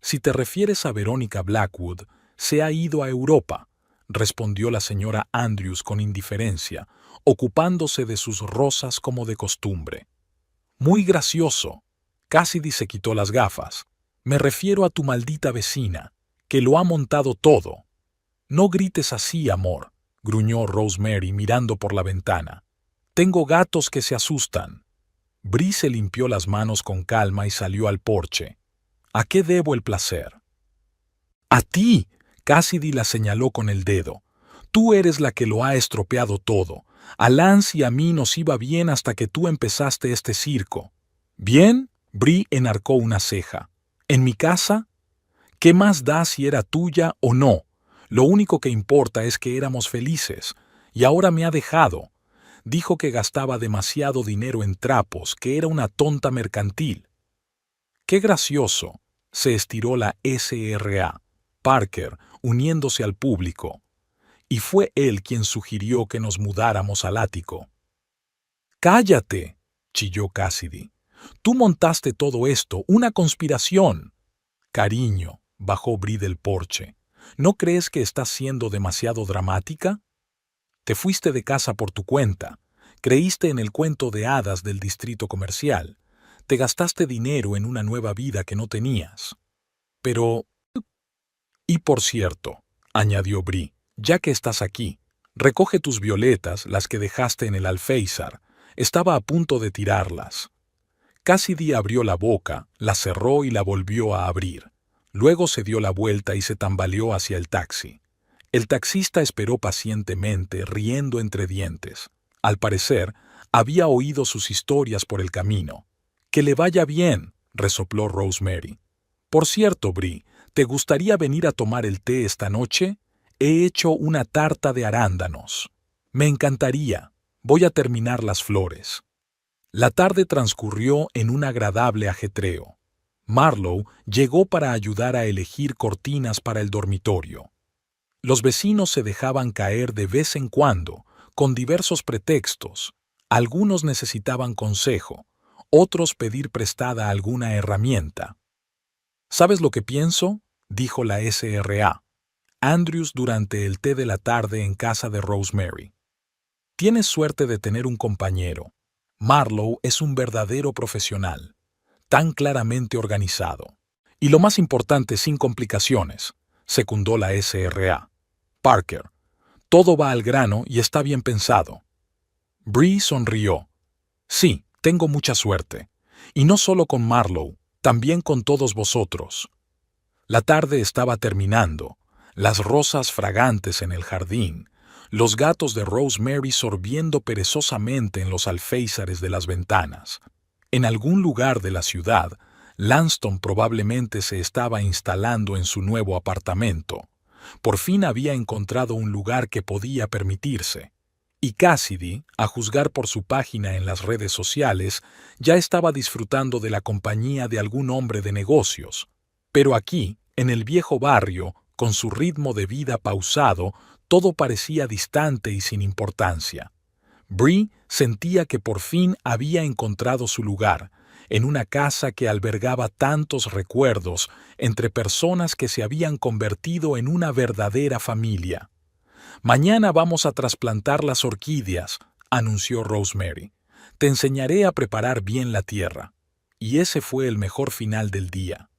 «Si te refieres a Verónica Blackwood, se ha ido a Europa», respondió la señora Andrews con indiferencia, ocupándose de sus rosas como de costumbre. «Muy gracioso». Cassidy se quitó las gafas. «Me refiero a tu maldita vecina, que lo ha montado todo». «No grites así, amor», gruñó Rosemary mirando por la ventana. «Tengo gatos que se asustan». Bree se limpió las manos con calma y salió al porche. «¿A qué debo el placer?» «A ti», Cassidy la señaló con el dedo. «Tú eres la que lo ha estropeado todo. A Lance y a mí nos iba bien hasta que tú empezaste este circo». «¿Bien?», Bree enarcó una ceja. «¿En mi casa? ¿Qué más da si era tuya o no? Lo único que importa es que éramos felices. Y ahora me ha dejado. Dijo que gastaba demasiado dinero en trapos, que era una tonta mercantil». «Qué gracioso», se estiró la SRA. Parker, uniéndose al público. «Y fue él quien sugirió que nos mudáramos al ático». «¡Cállate!», chilló Cassidy. «Tú montaste todo esto, una conspiración». «Cariño», bajó Bree del porche. «¿No crees que estás siendo demasiado dramática? Te fuiste de casa por tu cuenta. Creíste en el cuento de hadas del distrito comercial. Te gastaste dinero en una nueva vida que no tenías. Pero... Y por cierto», añadió Bree, «ya que estás aquí, recoge tus violetas, las que dejaste en el alféizar. Estaba a punto de tirarlas». Cassidy abrió la boca, la cerró y la volvió a abrir. Luego se dio la vuelta y se tambaleó hacia el taxi. El taxista esperó pacientemente, riendo entre dientes. Al parecer, había oído sus historias por el camino. «Que le vaya bien», resopló Rosemary. «Por cierto, Bree, ¿te gustaría venir a tomar el té esta noche? He hecho una tarta de arándanos». «Me encantaría. Voy a terminar las flores». La tarde transcurrió en un agradable ajetreo. Marlowe llegó para ayudar a elegir cortinas para el dormitorio. Los vecinos se dejaban caer de vez en cuando, con diversos pretextos. Algunos necesitaban consejo, otros pedir prestada alguna herramienta. «¿Sabes lo que pienso?», dijo la SRA. Andrews durante el té de la tarde en casa de Rosemary. «Tienes suerte de tener un compañero. Marlowe es un verdadero profesional, tan claramente organizado. Y lo más importante, sin complicaciones», secundó la SRA. «Parker, todo va al grano y está bien pensado». Bree sonrió. «Sí, tengo mucha suerte. Y no solo con Marlowe, también con todos vosotros». La tarde estaba terminando, las rosas fragantes en el jardín, los gatos de Rosemary sorbiendo perezosamente en los alféizares de las ventanas. En algún lugar de la ciudad, Lanston probablemente se estaba instalando en su nuevo apartamento. Por fin había encontrado un lugar que podía permitirse. Y Cassidy, a juzgar por su página en las redes sociales, ya estaba disfrutando de la compañía de algún hombre de negocios. Pero aquí, en el viejo barrio, con su ritmo de vida pausado, todo parecía distante y sin importancia. Bree sentía que por fin había encontrado su lugar, en una casa que albergaba tantos recuerdos entre personas que se habían convertido en una verdadera familia. «Mañana vamos a trasplantar las orquídeas», anunció Rosemary. «Te enseñaré a preparar bien la tierra». Y ese fue el mejor final del día.